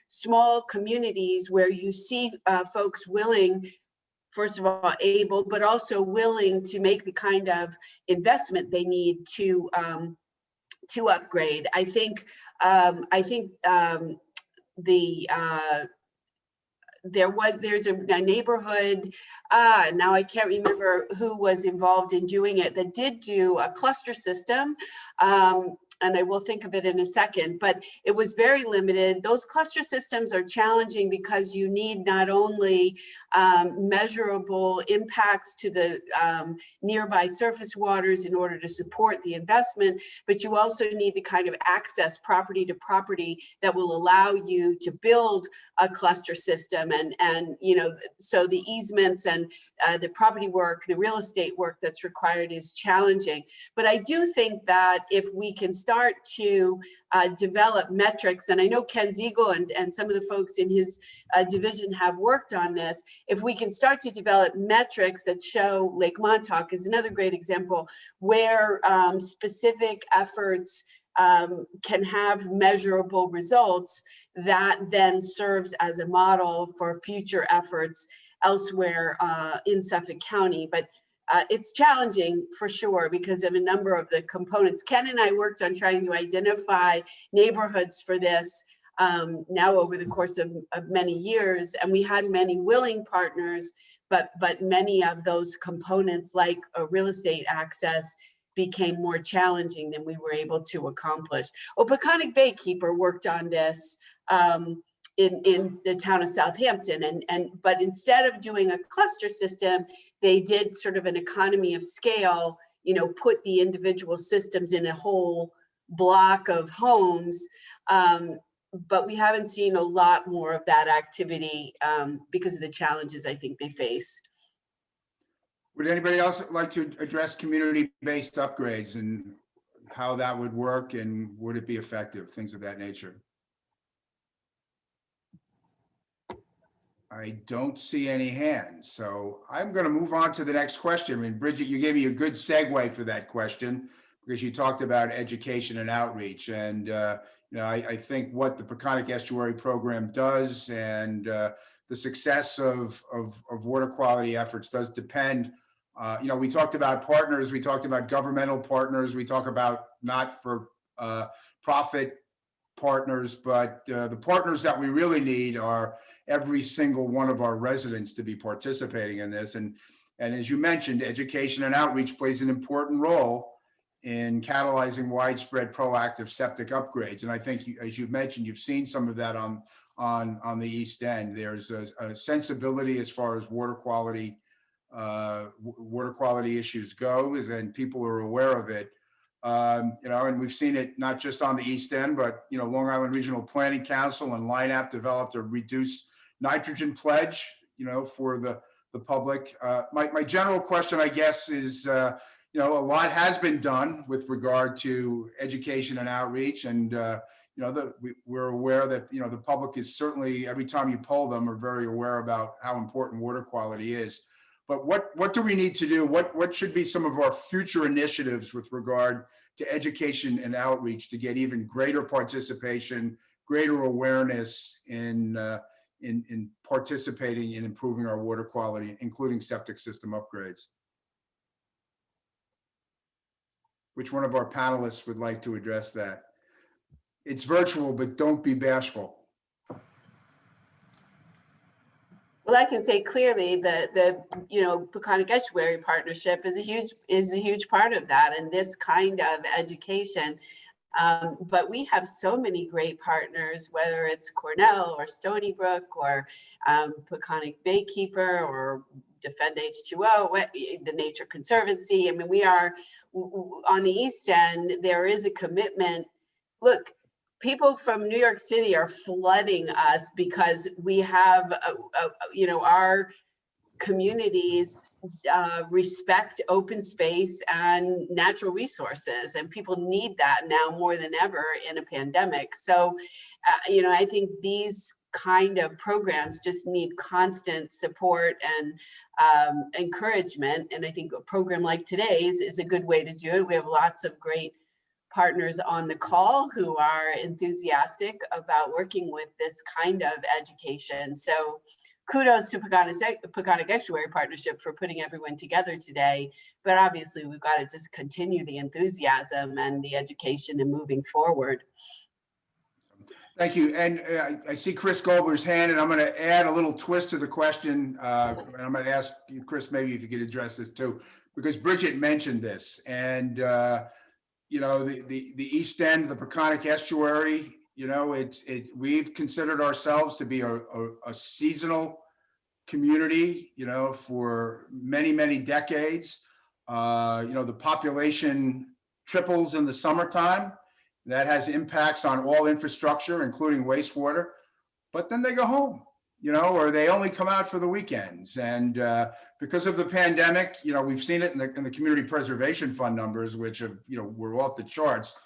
small communities where you see folks willing, first of all, able, but also willing to make the kind of investment they need to upgrade. I think there's a neighborhood, now I can't remember who was involved in doing it, that did do a cluster system. And I will think of it in a second, but it was very limited. Those cluster systems are challenging because you need not only measurable impacts to the nearby surface waters in order to support the investment, but you also need the kind of access property to property that will allow you to build a cluster system. And you know, so the easements and the property work, the real estate work that's required is challenging. But I do think that if we can start to develop metrics, and I know Ken Ziegel and some of the folks in his division have worked on this, if we can start to develop metrics that show, Lake Montauk is another great example, where specific efforts can have measurable results, that then serves as a model for future efforts elsewhere in Suffolk County. But it's challenging for sure because of a number of the components. Ken and I worked on trying to identify neighborhoods for this now over the course of many years, and we had many willing partners, but many of those components, like real estate access, became more challenging than we were able to accomplish. Peconic Baykeeper worked on this in the town of Southampton, but instead of doing a cluster system, they did sort of an economy of scale, you know, put the individual systems in a whole block of homes. But we haven't seen a lot more of that activity because of the challenges I think they face. Would anybody else like to address community-based upgrades and how that would work, and would it be effective, things of that nature? I don't see any hands, so I'm going to move on to the next question. I mean, Bridget, you gave me a good segue for that question because you talked about education and outreach, and you know, I think what the Peconic Estuary program does and the success of water quality efforts does depend. You know, we talked about partners, we talked about governmental partners, we talk about not for profit partners, but the partners that we really need are every single one of our residents to be participating in this. And as you mentioned, education and outreach plays an important role in catalyzing widespread proactive septic upgrades. And I think, as you've mentioned, you've seen some of that on the East End. There's a sensibility as far as water quality issues go, and people are aware of it. You know, and we've seen it not just on the East End, but, you know, Long Island Regional Planning Council and LINAP developed a reduced nitrogen pledge, you know, for the public. My general question, I guess, is, you know, a lot has been done with regard to education and outreach, and you know, we're aware that, you know, the public is certainly, every time you poll them, are very aware about how important water quality is. But what do we need to do? What should be some of our future initiatives with regard to education and outreach to get even greater participation, greater awareness in participating in improving our water quality, including septic system upgrades? Which one of our panelists would like to address that? It's virtual, but don't be bashful. Well, I can say clearly that the you know, Peconic Estuary partnership is a huge part of that, and this kind of education. But we have so many great partners, whether it's Cornell or Stony Brook or Peconic Baykeeper or Defend H2O, the Nature Conservancy. I mean, we are on the East End. There is a commitment. Look, people from New York City are flooding us because we have, our communities respect open space and natural resources, and people need that now more than ever in a pandemic. So, I think these kind of programs just need constant support and encouragement. And I think a program like today's is a good way to do it. We have lots of great partners on the call who are enthusiastic about working with this kind of education. So kudos to Peconic Estuary Partnership for putting everyone together today. But obviously we've got to just continue the enthusiasm and the education and moving forward. Thank you. And I see Chris Goldberg's hand, and I'm going to add a little twist to the question. And I'm going to ask you, Chris, maybe if you could address this too, because Bridget mentioned this. And, the East End of the Peconic Estuary, we've considered ourselves to be a seasonal community, for many, many decades. The population triples in the summertime. That has impacts on all infrastructure, including wastewater, but then they go home, or they only come out for the weekends. And because of the pandemic, we've seen it in the Community Preservation Fund numbers, which have, were off the charts.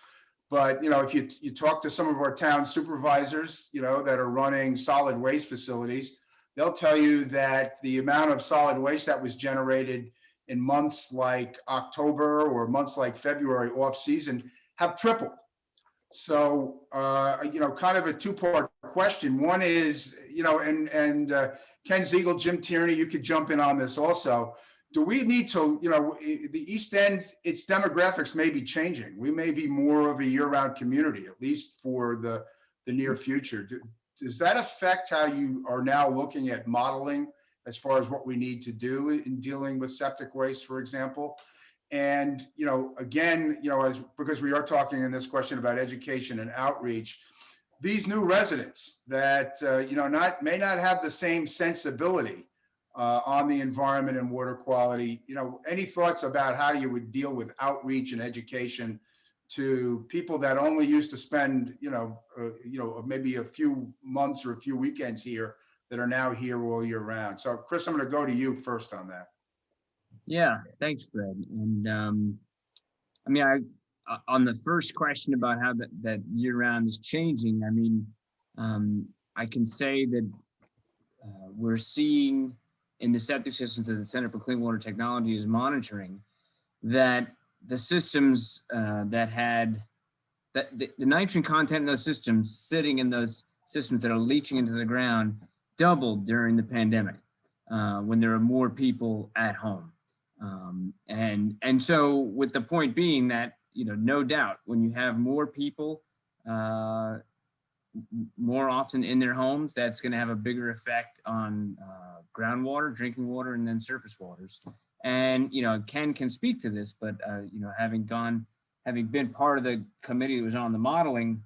But, if you talk to some of our town supervisors, that are running solid waste facilities, they'll tell you that the amount of solid waste that was generated in months like October or months like February off season have tripled. So, kind of a two-part question. One is, and Ken Ziegel, Jim Tierney, you could jump in on this also. Do we need to, the East End, its demographics may be changing. We may be more of a year-round community, at least for the near future. Does that affect how you are now looking at modeling as far as what we need to do in dealing with septic waste, for example? And, again, because we are talking in this question about education and outreach, these new residents that, may not have the same sensibility on the environment and water quality, any thoughts about how you would deal with outreach and education to people that only used to spend, maybe a few months or a few weekends here that are now here all year round? So Chris, I'm going to go to you first on that. Yeah, thanks, Fred. And on the first question about how that year-round is changing, I can say that we're seeing in the septic systems that the Center for Clean Water Technology is monitoring, that the systems that had the nitrogen content in those systems sitting in those systems that are leaching into the ground doubled during the pandemic when there are more people at home. And so with the point being that, no doubt when you have more people more often in their homes, that's going to have a bigger effect on groundwater, drinking water, and then surface waters. And, Ken can speak to this, but, having been part of the committee that was on the modeling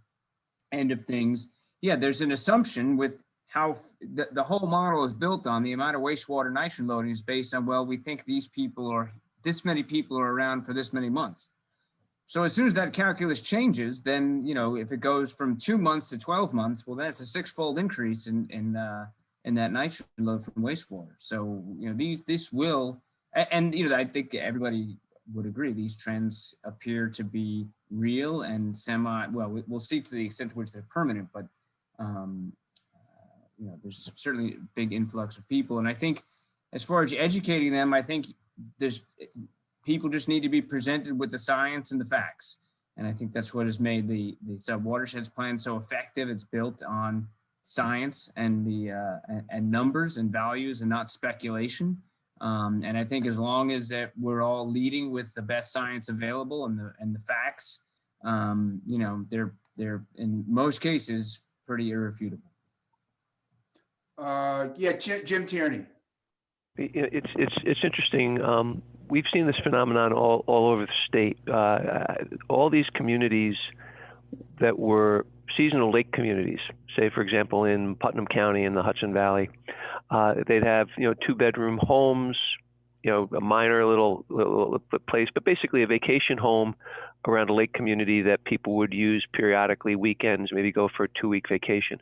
end of things, there's an assumption with how the whole model is built on the amount of wastewater nitrogen loading is based on, well, we think this many people are around for this many months. So as soon as that calculus changes, then, if it goes from 2 months to 12 months, well, that's a 6-fold increase in that nitrogen load from wastewater. So, this will, and, I think everybody would agree, these trends appear to be real and we'll see to the extent to which they're permanent, but, there's certainly a big influx of people. And I think as far as educating them, I think people just need to be presented with the science and the facts. And I think that's what has made the sub-watersheds plan so effective. It's built on science and and numbers and values and not speculation. And I think as long as we're all leading with the best science available and the facts, they're in most cases pretty irrefutable. Jim Tierney. It's interesting. We've seen this phenomenon all over the state. All these communities that were seasonal lake communities, say, for example, in Putnam County in the Hudson Valley, they'd have 2-bedroom homes a minor little place, but basically a vacation home around a lake community that people would use periodically, weekends, maybe go for a 2-week vacation.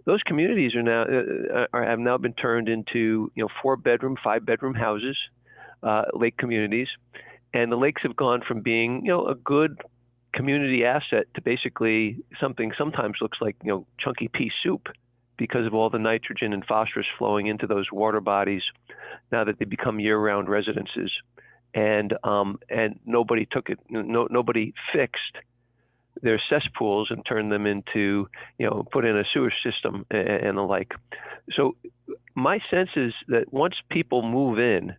Those communities have now been turned into 4-bedroom, 5-bedroom houses, lake communities, and the lakes have gone from being a good community asset to basically something sometimes looks like chunky pea soup, because of all the nitrogen and phosphorus flowing into those water bodies now that they become year-round residences. And nobody took it, nobody fixed their cesspools and turned them into, put in a sewer system and the like. So my sense is that once people move in,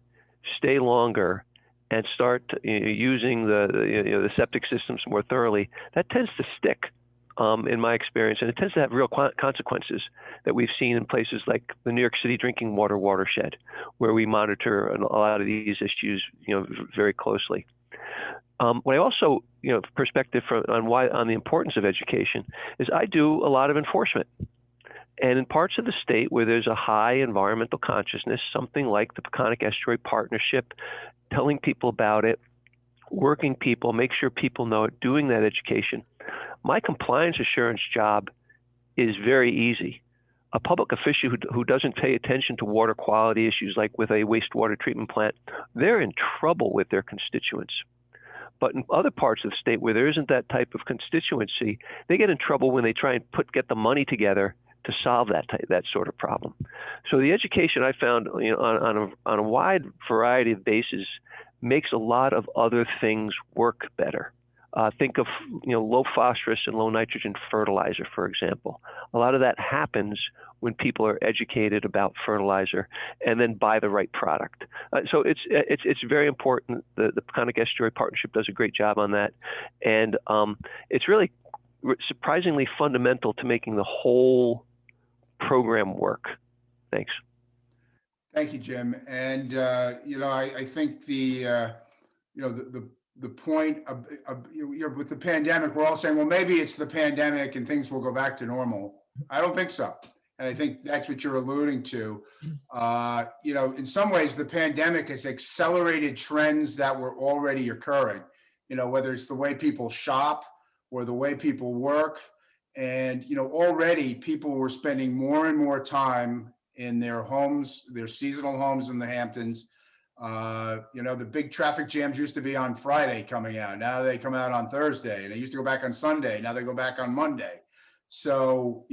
stay longer, and start using the septic systems more thoroughly, that tends to stick. In my experience, and it tends to have real consequences that we've seen in places like the New York City drinking water watershed, where we monitor a lot of these issues, very closely. What I also, perspective on the importance of education is I do a lot of enforcement. And in parts of the state where there's a high environmental consciousness, something like the Peconic Estuary Partnership, telling people about it, working people, make sure people know it, doing that education. My compliance assurance job is very easy. A public official who doesn't pay attention to water quality issues, like with a wastewater treatment plant, they're in trouble with their constituents. But in other parts of the state where there isn't that type of constituency, they get in trouble when they try and get the money together to solve that sort of problem. So the education I found on a wide variety of bases makes a lot of other things work better. Think of low phosphorus and low nitrogen fertilizer, for example. A lot of that happens when people are educated about fertilizer and then buy the right product. So it's very important. The Peconic Estuary Partnership does a great job on that, and it's really surprisingly fundamental to making the whole program work. Thanks. Thank you, Jim. And I think the point of with the pandemic, we're all saying, well, maybe it's the pandemic and things will go back to normal. I don't think so. And I think that's what you're alluding to. In some ways, the pandemic has accelerated trends that were already occurring, whether it's the way people shop or the way people work. And, already people were spending more and more time in their homes, their seasonal homes in the Hamptons. The big traffic jams used to be on Friday coming out. Now they come out on Thursday, and they used to go back on Sunday. Now they go back on Monday. So,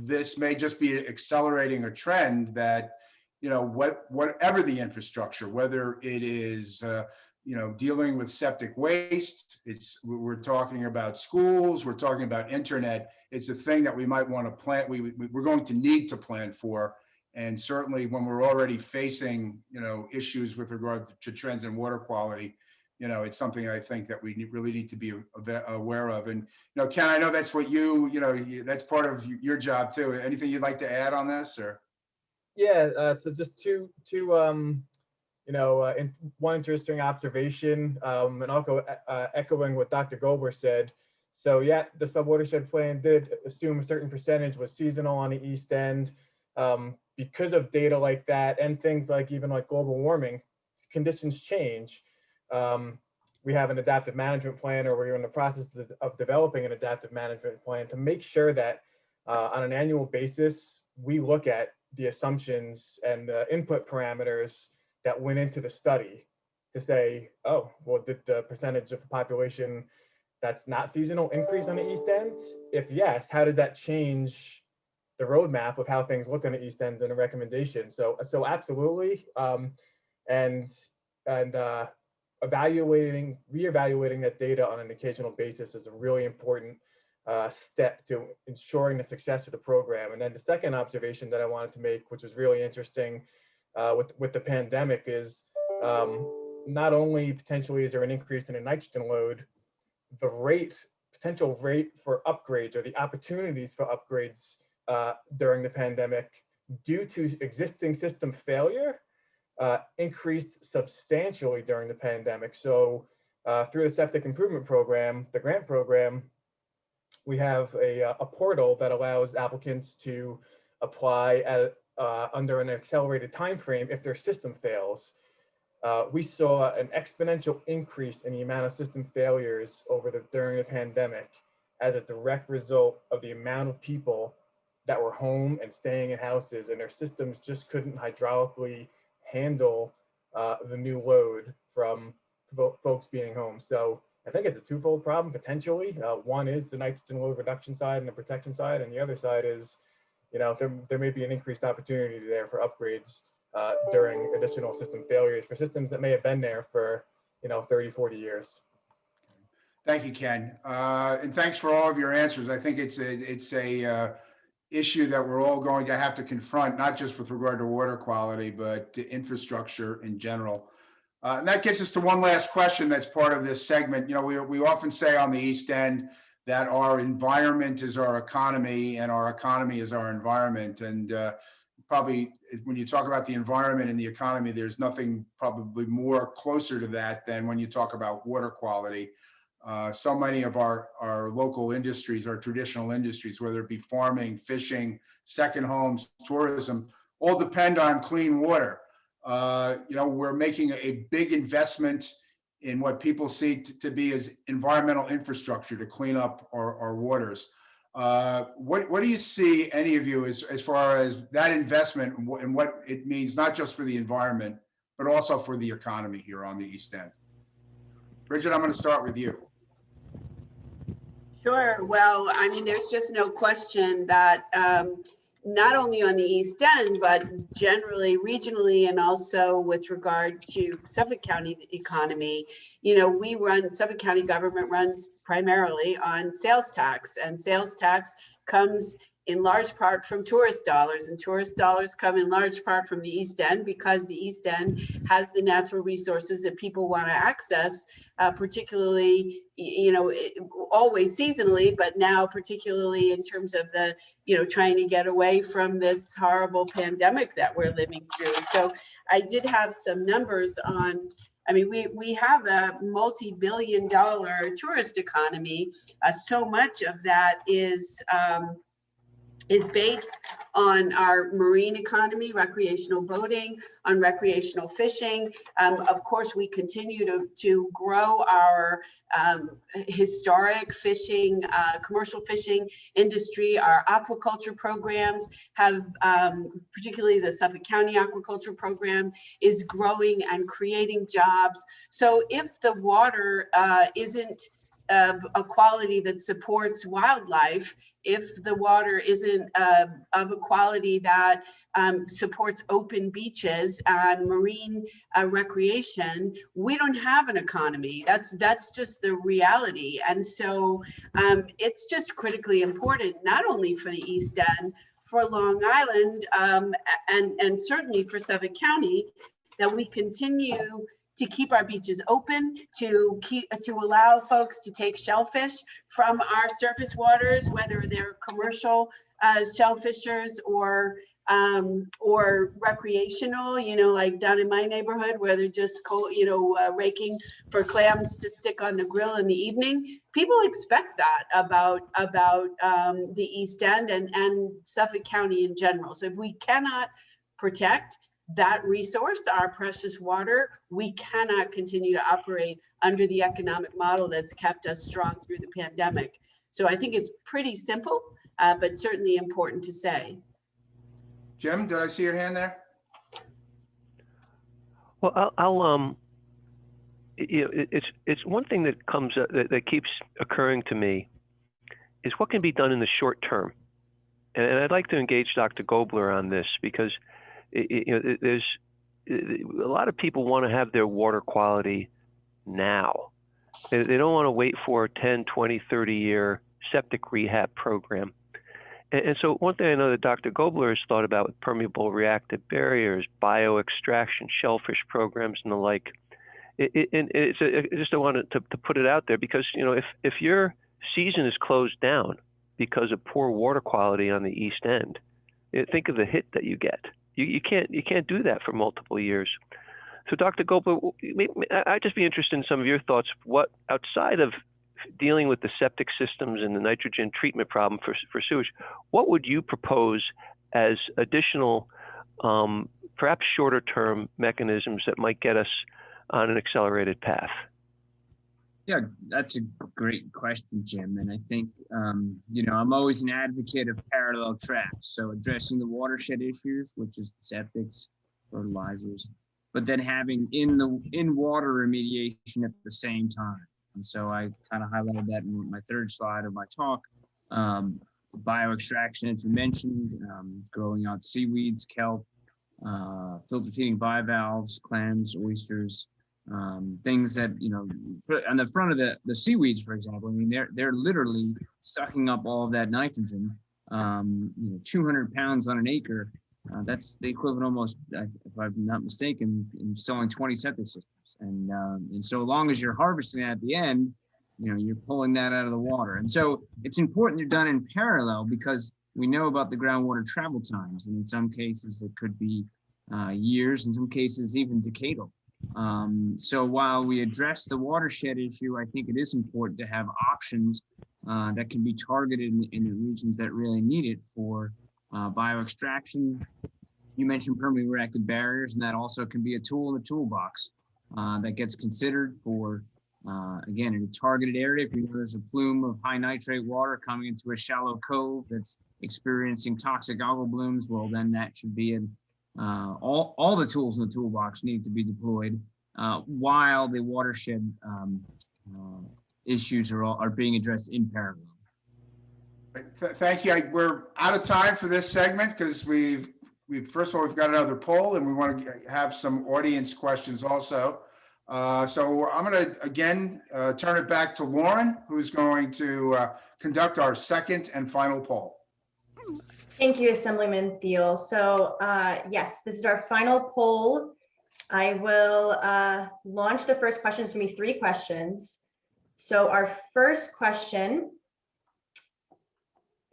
this may just be accelerating a trend that, whatever the infrastructure, whether it is, dealing with septic waste, we're talking about schools, we're talking about internet. It's a thing that we might want to plan. We're going to need to plan for. And certainly when we're already facing, issues with regard to trends in water quality, it's something I think that we really need to be aware of. And, Ken, I know that's what that's part of your job too. Anything you'd like to add on this, or? Yeah, so just two one interesting observation, and also echoing what Dr. Goldberg said. So yeah, the subwatershed plan did assume a certain percentage was seasonal on the East End. Because of data like that and things like even like global warming, conditions change. We have an adaptive management plan, or we're in the process of developing an adaptive management plan to make sure that on an annual basis, we look at the assumptions and the input parameters that went into the study to say, oh, well, did the percentage of the population that's not seasonal increase on the East End? If yes, how does that change the roadmap of how things look on the East End and a recommendation? So absolutely, and reevaluating that data on an occasional basis is a really important step to ensuring the success of the program. And then the second observation that I wanted to make, which was really interesting with the pandemic, is not only potentially is there an increase in a nitrogen load, the potential rate for upgrades, or the opportunities for upgrades during the pandemic due to existing system failure increased substantially during the pandemic. So through the Septic Improvement Program, the grant program, we have a portal that allows applicants to apply under an accelerated time frame if their system fails. we saw an exponential increase in the amount of system failures during the pandemic as a direct result of the amount of people that were home and staying in houses, and their systems just couldn't hydraulically handle the new load from folks being home. So I think it's a twofold problem potentially. One is the nitrogen load reduction side and the protection side, and the other side is, there may be an increased opportunity there for upgrades during additional system failures for systems that may have been there for 30, 40 years. Thank you, Ken. And thanks for all of your answers. I think it's a issue that we're all going to have to confront, not just with regard to water quality, but to infrastructure in general. And that gets us to one last question that's part of this segment. We often say on the East End that our environment is our economy and our economy is our environment. And probably when you talk about the environment and the economy, there's nothing probably more closer to that than when you talk about water quality. So many of our local industries, our traditional industries, whether it be farming, fishing, second homes, tourism, all depend on clean water. We're making a big investment in what people see to be as environmental infrastructure to clean up our waters. What do you see, any of you, as far as that investment and what it means, not just for the environment, but also for the economy here on the East End? Bridget, I'm going to start with you. Sure. Well, I mean, there's just no question that not only on the East End, but generally regionally, and also with regard to Suffolk County economy, Suffolk County government runs primarily on sales tax, and sales tax comes in large part from tourist dollars, and tourist dollars come in large part from the East End, because the East End has the natural resources that people want to access, particularly, always seasonally, but now particularly in terms of the, trying to get away from this horrible pandemic that we're living through. So I did have some numbers on, we have a multi-billion-dollar tourist economy. So much of that is based on our marine economy, recreational boating, on recreational fishing. Of course, we continue to grow our historic fishing, commercial fishing industry. Our aquaculture programs have, particularly the Suffolk County aquaculture program, is growing and creating jobs. So if the water isn't of a quality that supports wildlife, if the water isn't of a quality that supports open beaches and marine recreation, we don't have an economy. That's just the reality. And so it's just critically important, not only for the East End, for Long Island, and certainly for Suffolk County, that we continue to keep our beaches open, to allow folks to take shellfish from our surface waters, whether they're commercial shellfishers or recreational, like down in my neighborhood where they're just raking for clams to stick on the grill in the evening. People expect that about the East End and Suffolk County in general. So if we cannot protect that resource, our precious water, we cannot continue to operate under the economic model that's kept us strong through the pandemic. So I think it's pretty simple, but certainly important to say. Jim, did I see your hand there? Well, it's one thing that comes that keeps occurring to me is what can be done in the short term, and I'd like to engage Dr. Gobler on this, because there's a lot of people want to have their water quality now. They don't want to wait for a 10, 20, 30-year septic rehab program. And so one thing I know that Dr. Gobler has thought about with permeable reactive barriers, bioextraction, shellfish programs, and the like. I just wanted to put it out there, because if your season is closed down because of poor water quality on the East End, think of the hit that you get. You can't do that for multiple years. So Dr. Gobler, I'd just be interested in some of your thoughts. What, outside of dealing with the septic systems and the nitrogen treatment problem for sewage, what would you propose as additional perhaps shorter term mechanisms that might get us on an accelerated path? Yeah, that's a great question, Jim. And I think, I'm always an advocate of parallel tracks. So addressing the watershed issues, which is septics, fertilizers, but then having in water remediation at the same time. And so I kind of highlighted that in my third slide of my talk. Bioextraction, as you mentioned, growing out seaweeds, kelp, filter feeding bivalves, clams, oysters, things that, on the front of the seaweeds, for example, I mean, they're literally sucking up all of that nitrogen, 200 pounds on an acre. That's the equivalent almost, if I'm not mistaken, installing 20 septic systems. And so long as you're harvesting at the end, you're pulling that out of the water. And so it's important they're done in parallel because we know about the groundwater travel times. And in some cases, it could be years, in some cases, even decadal. So while we address the watershed issue, I think it is important to have options that can be targeted in the regions that really need it for bioextraction. You mentioned permeably reactive barriers, and that also can be a tool in the toolbox that gets considered for, again, in a targeted area. If you know there's a plume of high nitrate water coming into a shallow cove that's experiencing toxic algal blooms, well, then that should be in all the tools in the toolbox need to be deployed while the watershed issues are being addressed in parallel. Thank you. We're out of time for this segment because we've first of all, we've got another poll and we want to have some audience questions also. So I'm going to again turn it back to Lauren, who's going to conduct our second and final poll. Thank you, Assemblyman Thiel. So yes, this is our final poll. I will launch the first question. It's going to be 3 questions. So our first question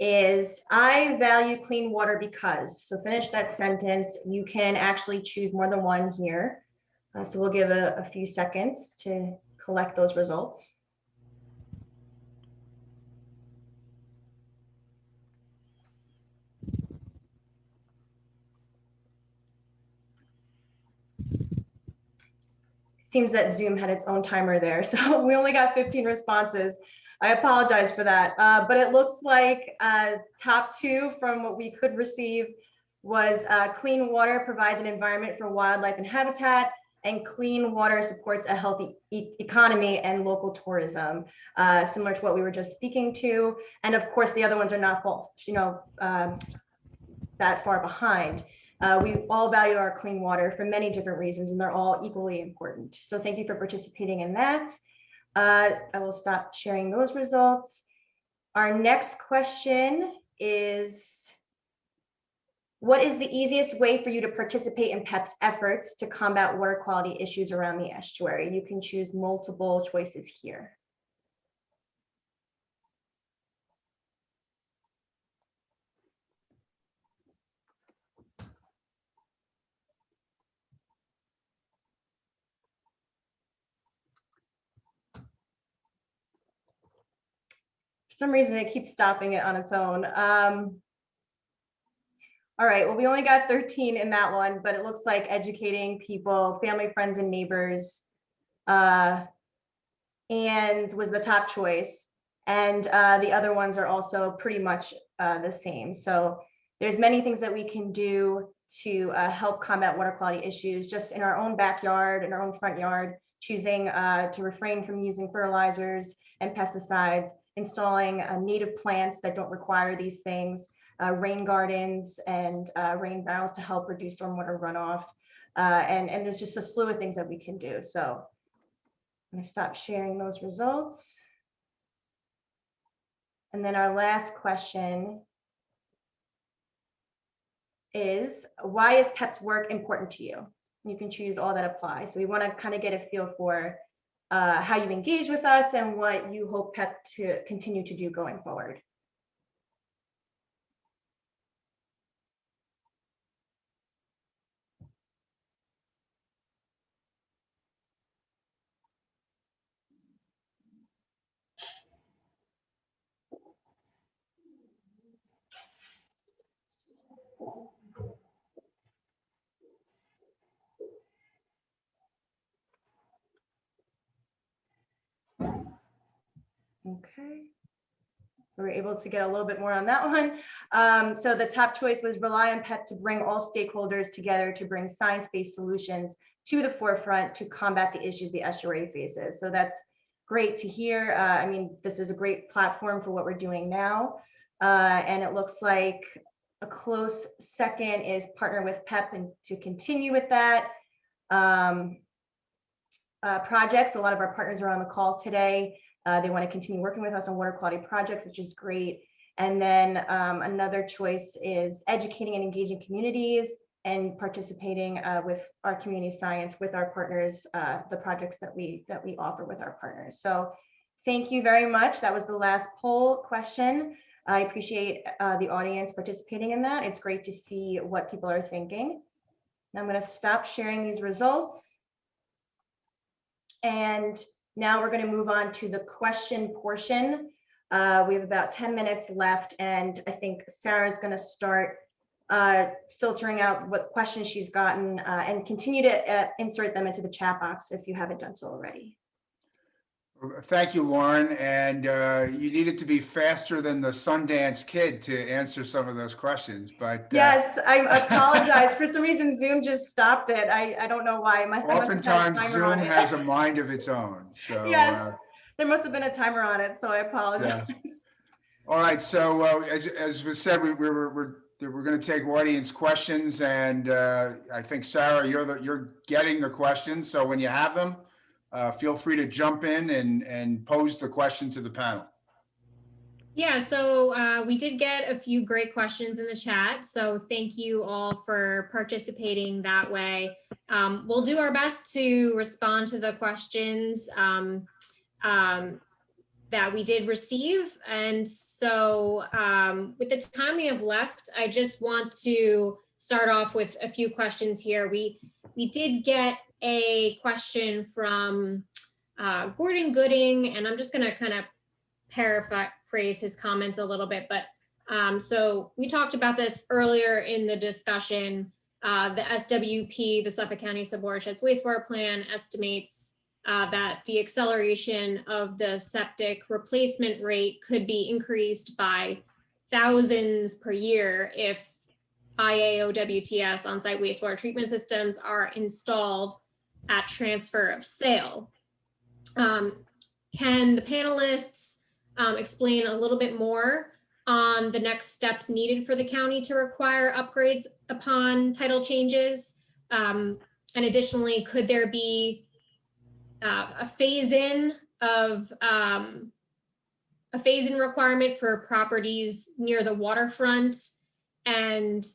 is, I value clean water because. So finish that sentence. You can actually choose more than one here. So we'll give a few seconds to collect those results. Seems that Zoom had its own timer there, so we only got 15 responses. I apologize for that, but it looks like top 2 from what we could receive was clean water provides an environment for wildlife and habitat, and clean water supports a healthy economy and local tourism, similar to what we were just speaking to. And of course, the other ones are not that far behind. We all value our clean water for many different reasons, and they're all equally important. So thank you for participating in that. I will stop sharing those results. Our next question is, what is the easiest way for you to participate in PEP's efforts to combat water quality issues around the estuary? You can choose multiple choices here. For some reason, it keeps stopping it on its own. All right, well, we only got 13 in that one, but it looks like educating people, family, friends, and neighbors, and was the top choice. And the other ones are also pretty much the same. So there's many things that we can do to help combat water quality issues just in our own backyard, in our own front yard, choosing to refrain from using fertilizers and pesticides, installing native plants that don't require these things, rain gardens and rain barrels to help reduce stormwater runoff. And there's just a slew of things that we can do. So I'm going to stop sharing those results. And then our last question is, why is PEP's work important to you? You can choose all that apply. So we want to kind of get a feel for how you engage with us and what you hope PEP to continue to do going forward. Okay. We were able to get a little bit more on that one. So the top choice was rely on PEP to bring all stakeholders together to bring science-based solutions to the forefront to combat the issues the estuary faces. So that's great to hear. I mean, this is a great platform for what we're doing now. And it looks like a close second is partner with PEP and to continue with that. Projects. A lot of our partners are on the call today. They want to continue working with us on water quality projects, which is great. And then another choice is educating and engaging communities and participating with our community science with our partners, the projects that we offer with our partners. So thank you very much. That was the last poll question. I appreciate the audience participating in that. It's great to see what people are thinking. Now I'm going to stop sharing these results. And now we're going to move on to the question portion. We have about 10 minutes left, and I think Sarah's going to start filtering out what questions she's gotten and continue to insert them into the chat box if you haven't done so already. Thank you, Lauren. And you needed to be faster than the Sundance Kid to answer some of those questions. But yes, I apologize. For some reason, Zoom just stopped it. I don't know why. Oftentimes, Zoom has a mind of its own. So yes, there must have been a timer on it. So I apologize. Yeah. All right. So as was said, we're going to take audience questions, and I think Sarah, you're getting the questions. So when you have them, feel free to jump in and pose the question to the panel. Yeah, so we did get a few great questions in the chat. So thank you all for participating that way. We'll do our best to respond to the questions that we did receive. And so with the time we have left, I just want to start off with a few questions here. We did get a question from Gordon Gooding, and I'm just going to kind of paraphrase his comments a little bit, but so we talked about this earlier in the discussion. The SWP, the Suffolk County Subwatersheds Wastewater Plan, estimates that the acceleration of the septic replacement rate could be increased by thousands per year if IAOWTS on-site wastewater treatment systems are installed at transfer of sale. Can the panelists explain a little bit more on the next steps needed for the county to require upgrades upon title changes? And additionally, could there be a phase-in requirement for properties near the waterfront and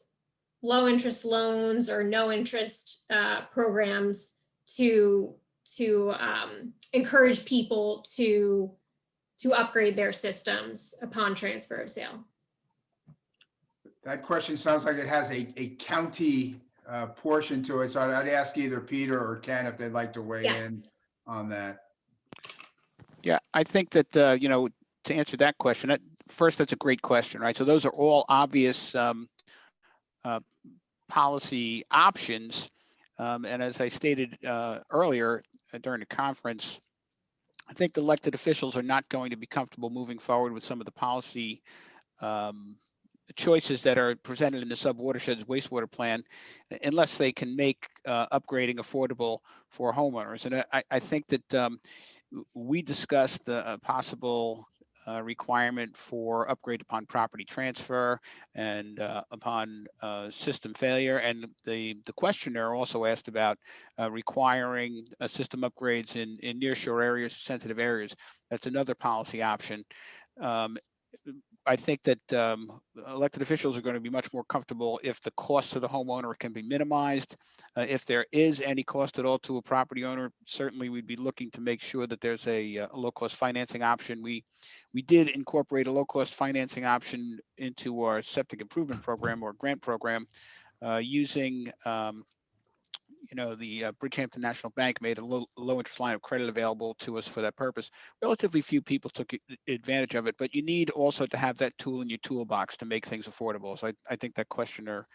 low interest loans or no interest programs to encourage people to upgrade their systems upon transfer of sale? That question sounds like it has a county portion to it. So I'd ask either Peter or Ken if they'd like to weigh in on that. Yeah, I think that, to answer that question, first, that's a great question, right? So those are all obvious policy options. And as I stated earlier during the conference, I think the elected officials are not going to be comfortable moving forward with some of the policy choices that are presented in the Subwatersheds Wastewater Plan unless they can make upgrading affordable for homeowners. And I think that we discussed a possible requirement for upgrade upon property transfer and upon system failure. And the questioner also asked about requiring system upgrades in nearshore areas, sensitive areas. That's another policy option. I think that elected officials are going to be much more comfortable if the cost to the homeowner can be minimized. If there is any cost at all to a property owner, certainly we'd be looking to make sure that there's a low-cost financing option. We did incorporate a low-cost financing option into our septic improvement program or grant program using the Bridgehampton National Bank made a low interest line of credit available to us for that purpose. Relatively few people took advantage of it, but you need also to have that tool in your toolbox to make things affordable. So I think that questioner,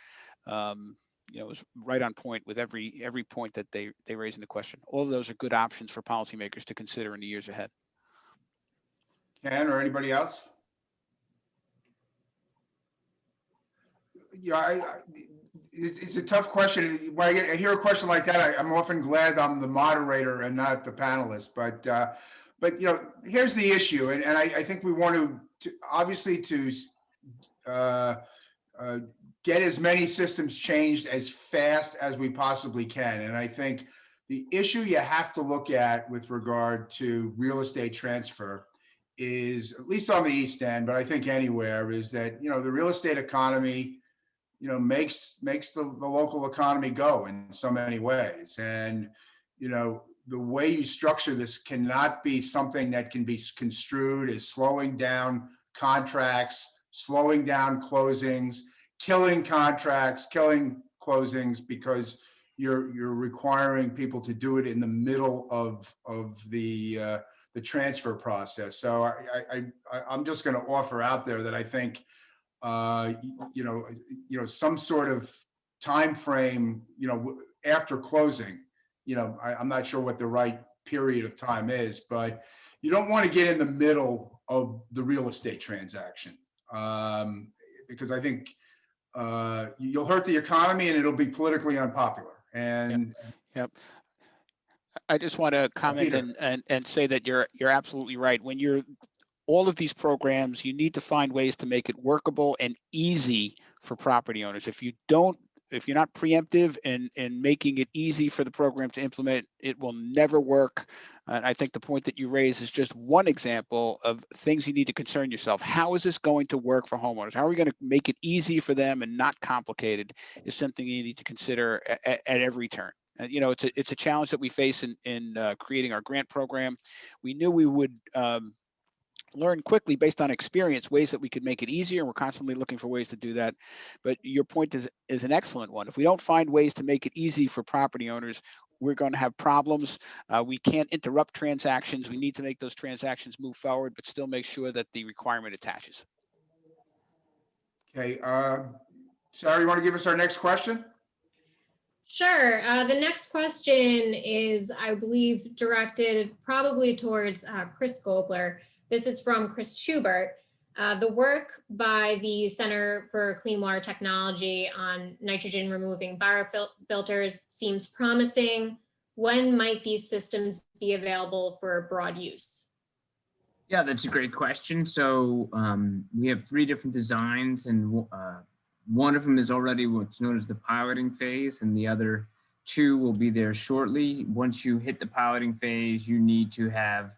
is right on point with every point that they raise in the question. All of those are good options for policymakers to consider in the years ahead. Ken or anybody else? Yeah, it's a tough question. When I hear a question like that, I'm often glad I'm the moderator and not the panelist. But here's the issue, and I think we want to obviously to uh, get as many systems changed as fast as we possibly can. And I think the issue you have to look at with regard to real estate transfer is, at least on the East End, but I think anywhere, is that the real estate economy makes the local economy go in so many ways. And the way you structure this cannot be something that can be construed as slowing down contracts, slowing down closings, killing contracts, killing closings, because you're requiring people to do it in the middle of the transfer process. So I'm just going to offer out there that I think some sort of time frame, after closing. I'm not sure what the right period of time is, but you don't want to get in the middle of the real estate transaction, because I think you'll hurt the economy and it'll be politically unpopular. And Yep. I just want to comment and say that you're absolutely right. When you're all of these programs, you need to find ways to make it workable and easy for property owners. If you're not preemptive and making it easy for the program to implement, it will never work. And I think the point that you raise is just one example of things you need to concern yourself. How is this going to work for homeowners? How are we going to make it easy for them and not complicated is something you need to consider at every turn. And, it's a challenge that we face in creating our grant program. We knew we would learn quickly based on experience ways that we could make it easier. We're constantly looking for ways to do that. But your point is an excellent one. If we don't find ways to make it easy for property owners, we're going to have problems. We can't interrupt transactions. We need to make those transactions move forward, but still make sure that the requirement attaches. Okay, Sarah, you want to give us our next question? Sure. The next question is, I believe, directed probably towards Chris Gobler. This is from Chris Schubert. The work by the Center for Clean Water Technology on nitrogen removing biofilters seems promising. When might these systems be available for broad use? Yeah, that's a great question. So we have 3 different designs, and one of them is already what's known as the piloting phase, and the other 2 will be there shortly. Once you hit the piloting phase, you need to have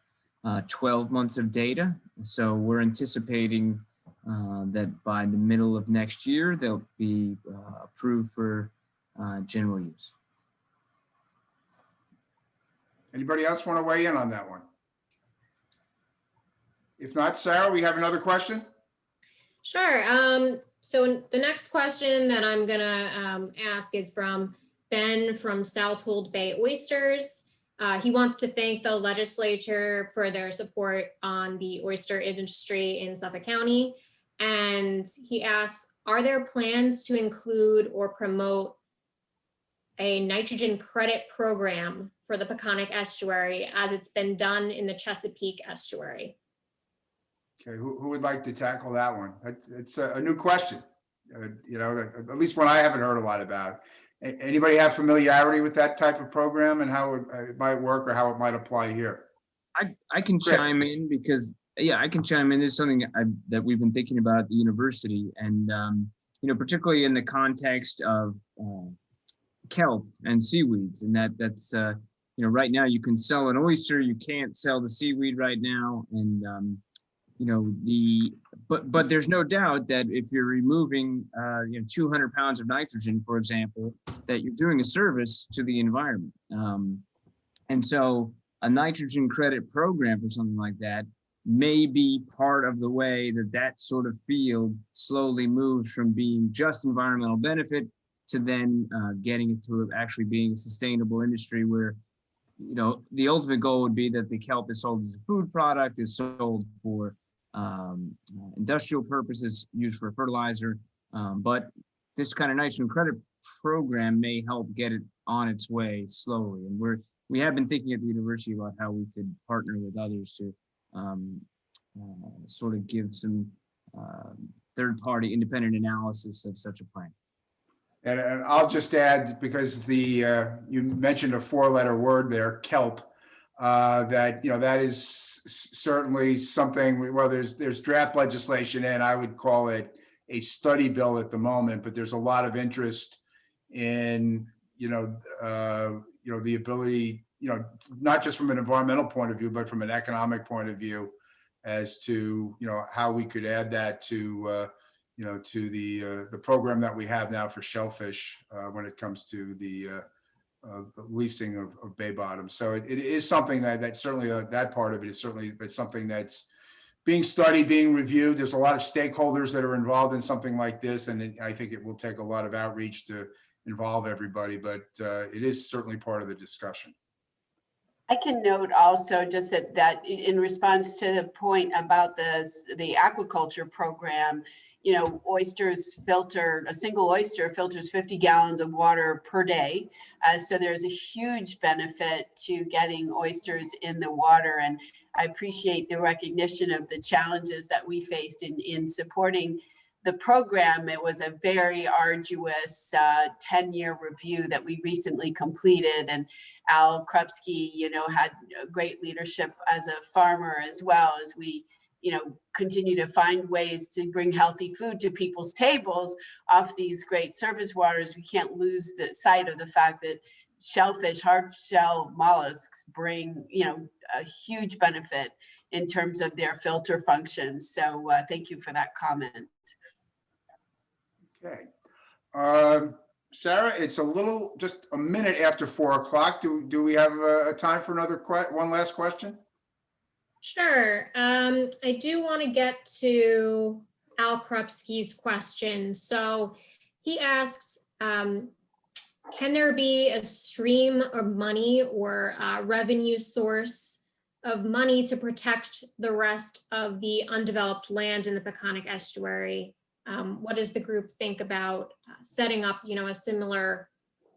12 months of data. So we're anticipating that by the middle of next year, they'll be approved for general use. Anybody else want to weigh in on that one? If not, Sarah, we have another question. Sure. So the next question that I'm gonna ask is from Ben from Southold Bay Oysters. He wants to thank the legislature for their support on the oyster industry in Suffolk County. And he asks, are there plans to include or promote a nitrogen credit program for the Peconic Estuary as it's been done in the Chesapeake Estuary? Okay, who would like to tackle that one? It's a new question, at least one I haven't heard a lot about. Anybody have familiarity with that type of program and how it might work or how it might apply here? I can Chris. chime in because, I can chime in. This is something that we've been thinking about at the university, and particularly in the context of kelp and seaweeds, and that's right now you can sell an oyster, you can't sell the seaweed right now, and but there's no doubt that if you're removing 200 pounds of nitrogen, for example, that you're doing a service to the environment. And so a nitrogen credit program for something like that may be part of the way that sort of field slowly moves from being just environmental benefit to then getting it to actually being a sustainable industry where the ultimate goal would be that the kelp is sold as a food product, is sold for industrial purposes, used for fertilizer, but this kind of nitrogen credit program may help get it on its way slowly. And we have been thinking at the university about how we could partner with others to sort of give some third-party independent analysis of such a plan. And I'll just add, because you mentioned a four-letter word there, kelp, that, that is certainly something, well, there's draft legislation, and I would call it a study bill at the moment, but there's a lot of interest in, the ability, not just from an environmental point of view, but from an economic point of view, as to, how we could add that to, to the program that we have now for shellfish when it comes to the leasing of bay bottoms. So it is something that certainly that part of it is certainly that's something that's being studied, being reviewed. There's a lot of stakeholders that are involved in something like this, and I think it will take a lot of outreach to involve everybody, but it is certainly part of the discussion. I can note also just that in response to the point about the aquaculture program, oysters filter, a single oyster filters 50 gallons of water per day. So there's a huge benefit to getting oysters in the water. And I appreciate the recognition of the challenges that we faced in supporting the program. It was a very arduous 10-year review that we recently completed, and Al Krupski, had great leadership as a farmer as well, as we, continue to find ways to bring healthy food to people's tables off these great surface waters. We can't lose the sight of the fact that shellfish, hard shell mollusks bring, a huge benefit in terms of their filter functions. So thank you for that comment. Okay. Sarah, it's just a minute after 4 o'clock. Do we have a time for one last question? Sure. I do want to get to Al Krupski's question. So he asks, can there be a stream of money or revenue source of money to protect the rest of the undeveloped land in the Peconic Estuary? What does the group think about setting up, a similar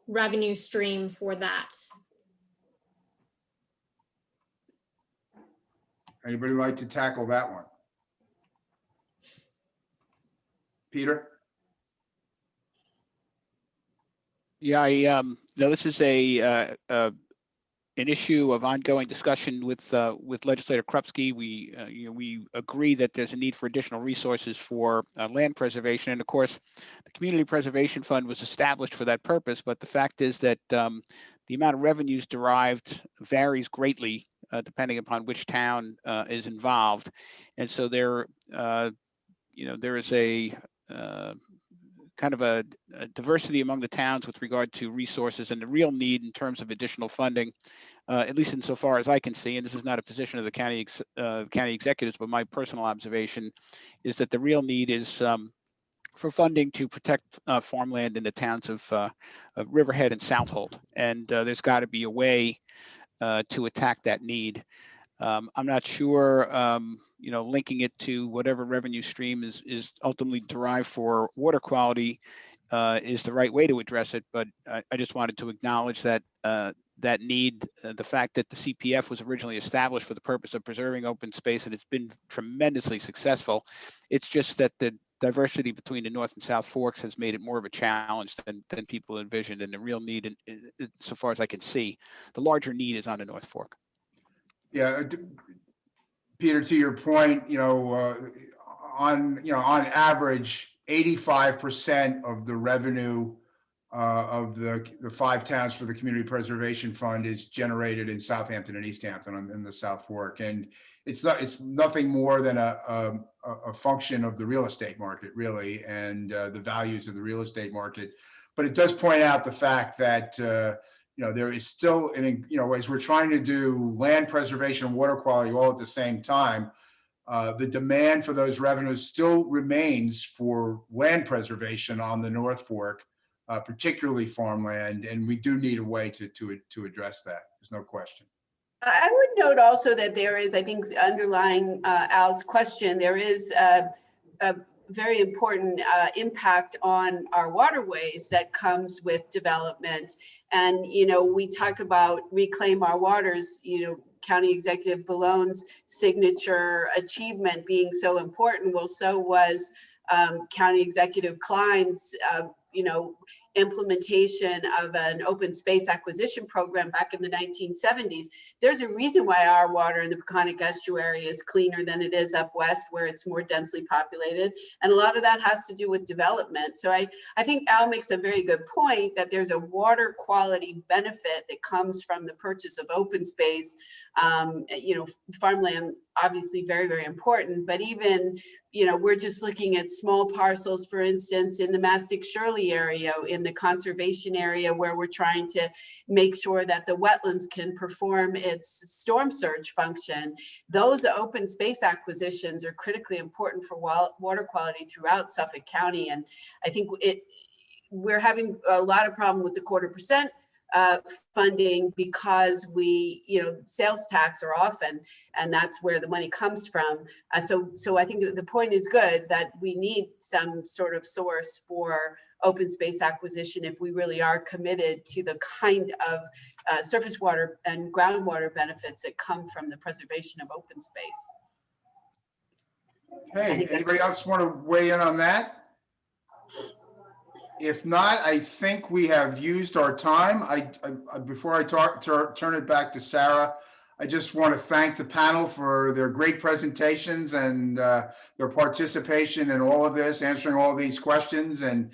revenue stream for that? Anybody like to tackle that one? Peter? Yeah, this is an issue of ongoing discussion with legislator Krupski. We agree that there's a need for additional resources for land preservation, and of course, the Community Preservation Fund was established for that purpose. But the fact is that the amount of revenues derived varies greatly depending upon which town is involved, and so there is a kind of a diversity among the towns with regard to resources, and the real need in terms of additional funding, at least insofar as I can see, and this is not a position of the county executives, but my personal observation is that the real need is for funding to protect farmland in the towns of Riverhead and Southold, and there's got to be a way to attack that need. I'm not sure, linking it to whatever revenue stream is ultimately derived for water quality is the right way to address it. But I just wanted to acknowledge that that need, the fact that the CPF was originally established for the purpose of preserving open space, and it's been tremendously successful. It's just that the diversity between the North and South Forks has made it more of a challenge than people envisioned. And the real need, so far as I can see, the larger need is on the North Fork. Yeah, Peter, to your point, on average, 85% of the revenue of the 5 towns for the Community Preservation Fund is generated in Southampton and East Hampton in the South Fork, and it's nothing more than a function of the real estate market, really, and the values of the real estate market. But it does point out the fact that there is still, as we're trying to do land preservation and water quality all at the same time, the demand for those revenues still remains for land preservation on the North Fork, particularly farmland, and we do need a way to address that. There's no question. I would note also that there is, I think, underlying Al's question, there is a very important impact on our waterways that comes with development. And, we talk about reclaim our waters, County Executive Ballone's signature achievement being so important. Well, so was County Executive Klein's, implementation of an open space acquisition program back in the 1970s. There's a reason why our water in the Peconic Estuary is cleaner than it is up west, where it's more densely populated. And a lot of that has to do with development. So I think Al makes a very good point that there's a water quality benefit that comes from the purchase of open space. Farmland, obviously very, very important, but even, we're just looking at small parcels, for instance, in the Mastic Shirley area, in the conservation area, where we're trying to make sure that the wetlands can perform its storm surge function. Those open space acquisitions are critically important for water quality throughout Suffolk County. And I think we're having a lot of problem with the 0.25% funding because sales tax are often, and that's where the money comes from. So I think the point is good that we need some sort of source for open space acquisition if we really are committed to the kind of surface water and groundwater benefits that come from the preservation of open space. Hey, anybody else want to weigh in on that? If not, I think we have used our time. Before I turn it back to Sarah, I just want to thank the panel for their great presentations and their participation in all of this, answering all of these questions. And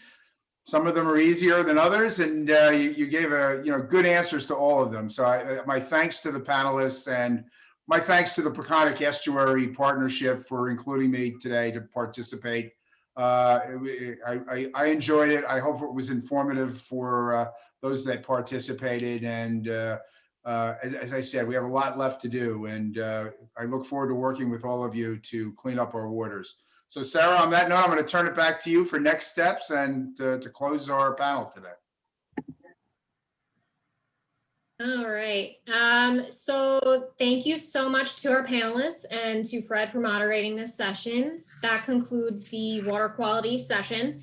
some of them are easier than others, and you gave good answers to all of them. So my thanks to the panelists, and my thanks to the Peconic Estuary Partnership for including me today to participate. I enjoyed it. I hope it was informative for those that participated. And as I said, we have a lot left to do. And I look forward to working with all of you to clean up our waters. So Sarah, on that note, I'm going to turn it back to you for next steps and to close our panel today. All right. So thank you so much to our panelists and to Fred for moderating this session. That concludes the water quality session.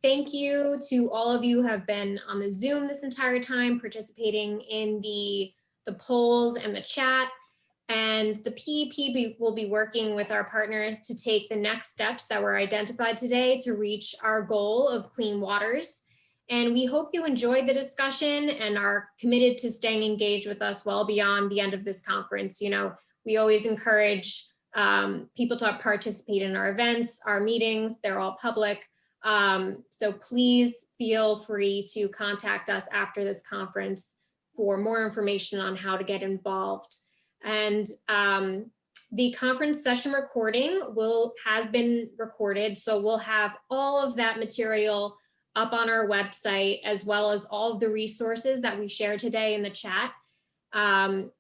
Thank you to all of you who have been on the Zoom this entire time, participating in the polls and the chat. And the PEP will be working with our partners to take the next steps that were identified today to reach our goal of clean waters. And we hope you enjoyed the discussion and are committed to staying engaged with us well beyond the end of this conference. We always encourage people to participate in our events, our meetings. They're all public. So please feel free to contact us after this conference for more information on how to get involved. And the conference session recording has been recorded. So we'll have all of that material up on our website, as well as all of the resources that we shared today in the chat. And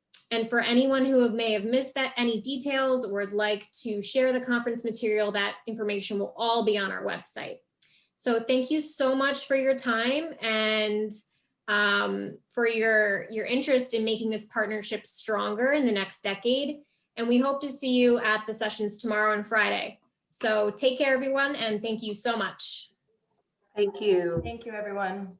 for anyone who may have missed any details or would like to share the conference material, that information will all be on our website. So thank you so much for your time and for your interest in making this partnership stronger in the next decade. And we hope to see you at the sessions tomorrow and Friday. So take care, everyone, and thank you so much. Thank you. Thank you, everyone.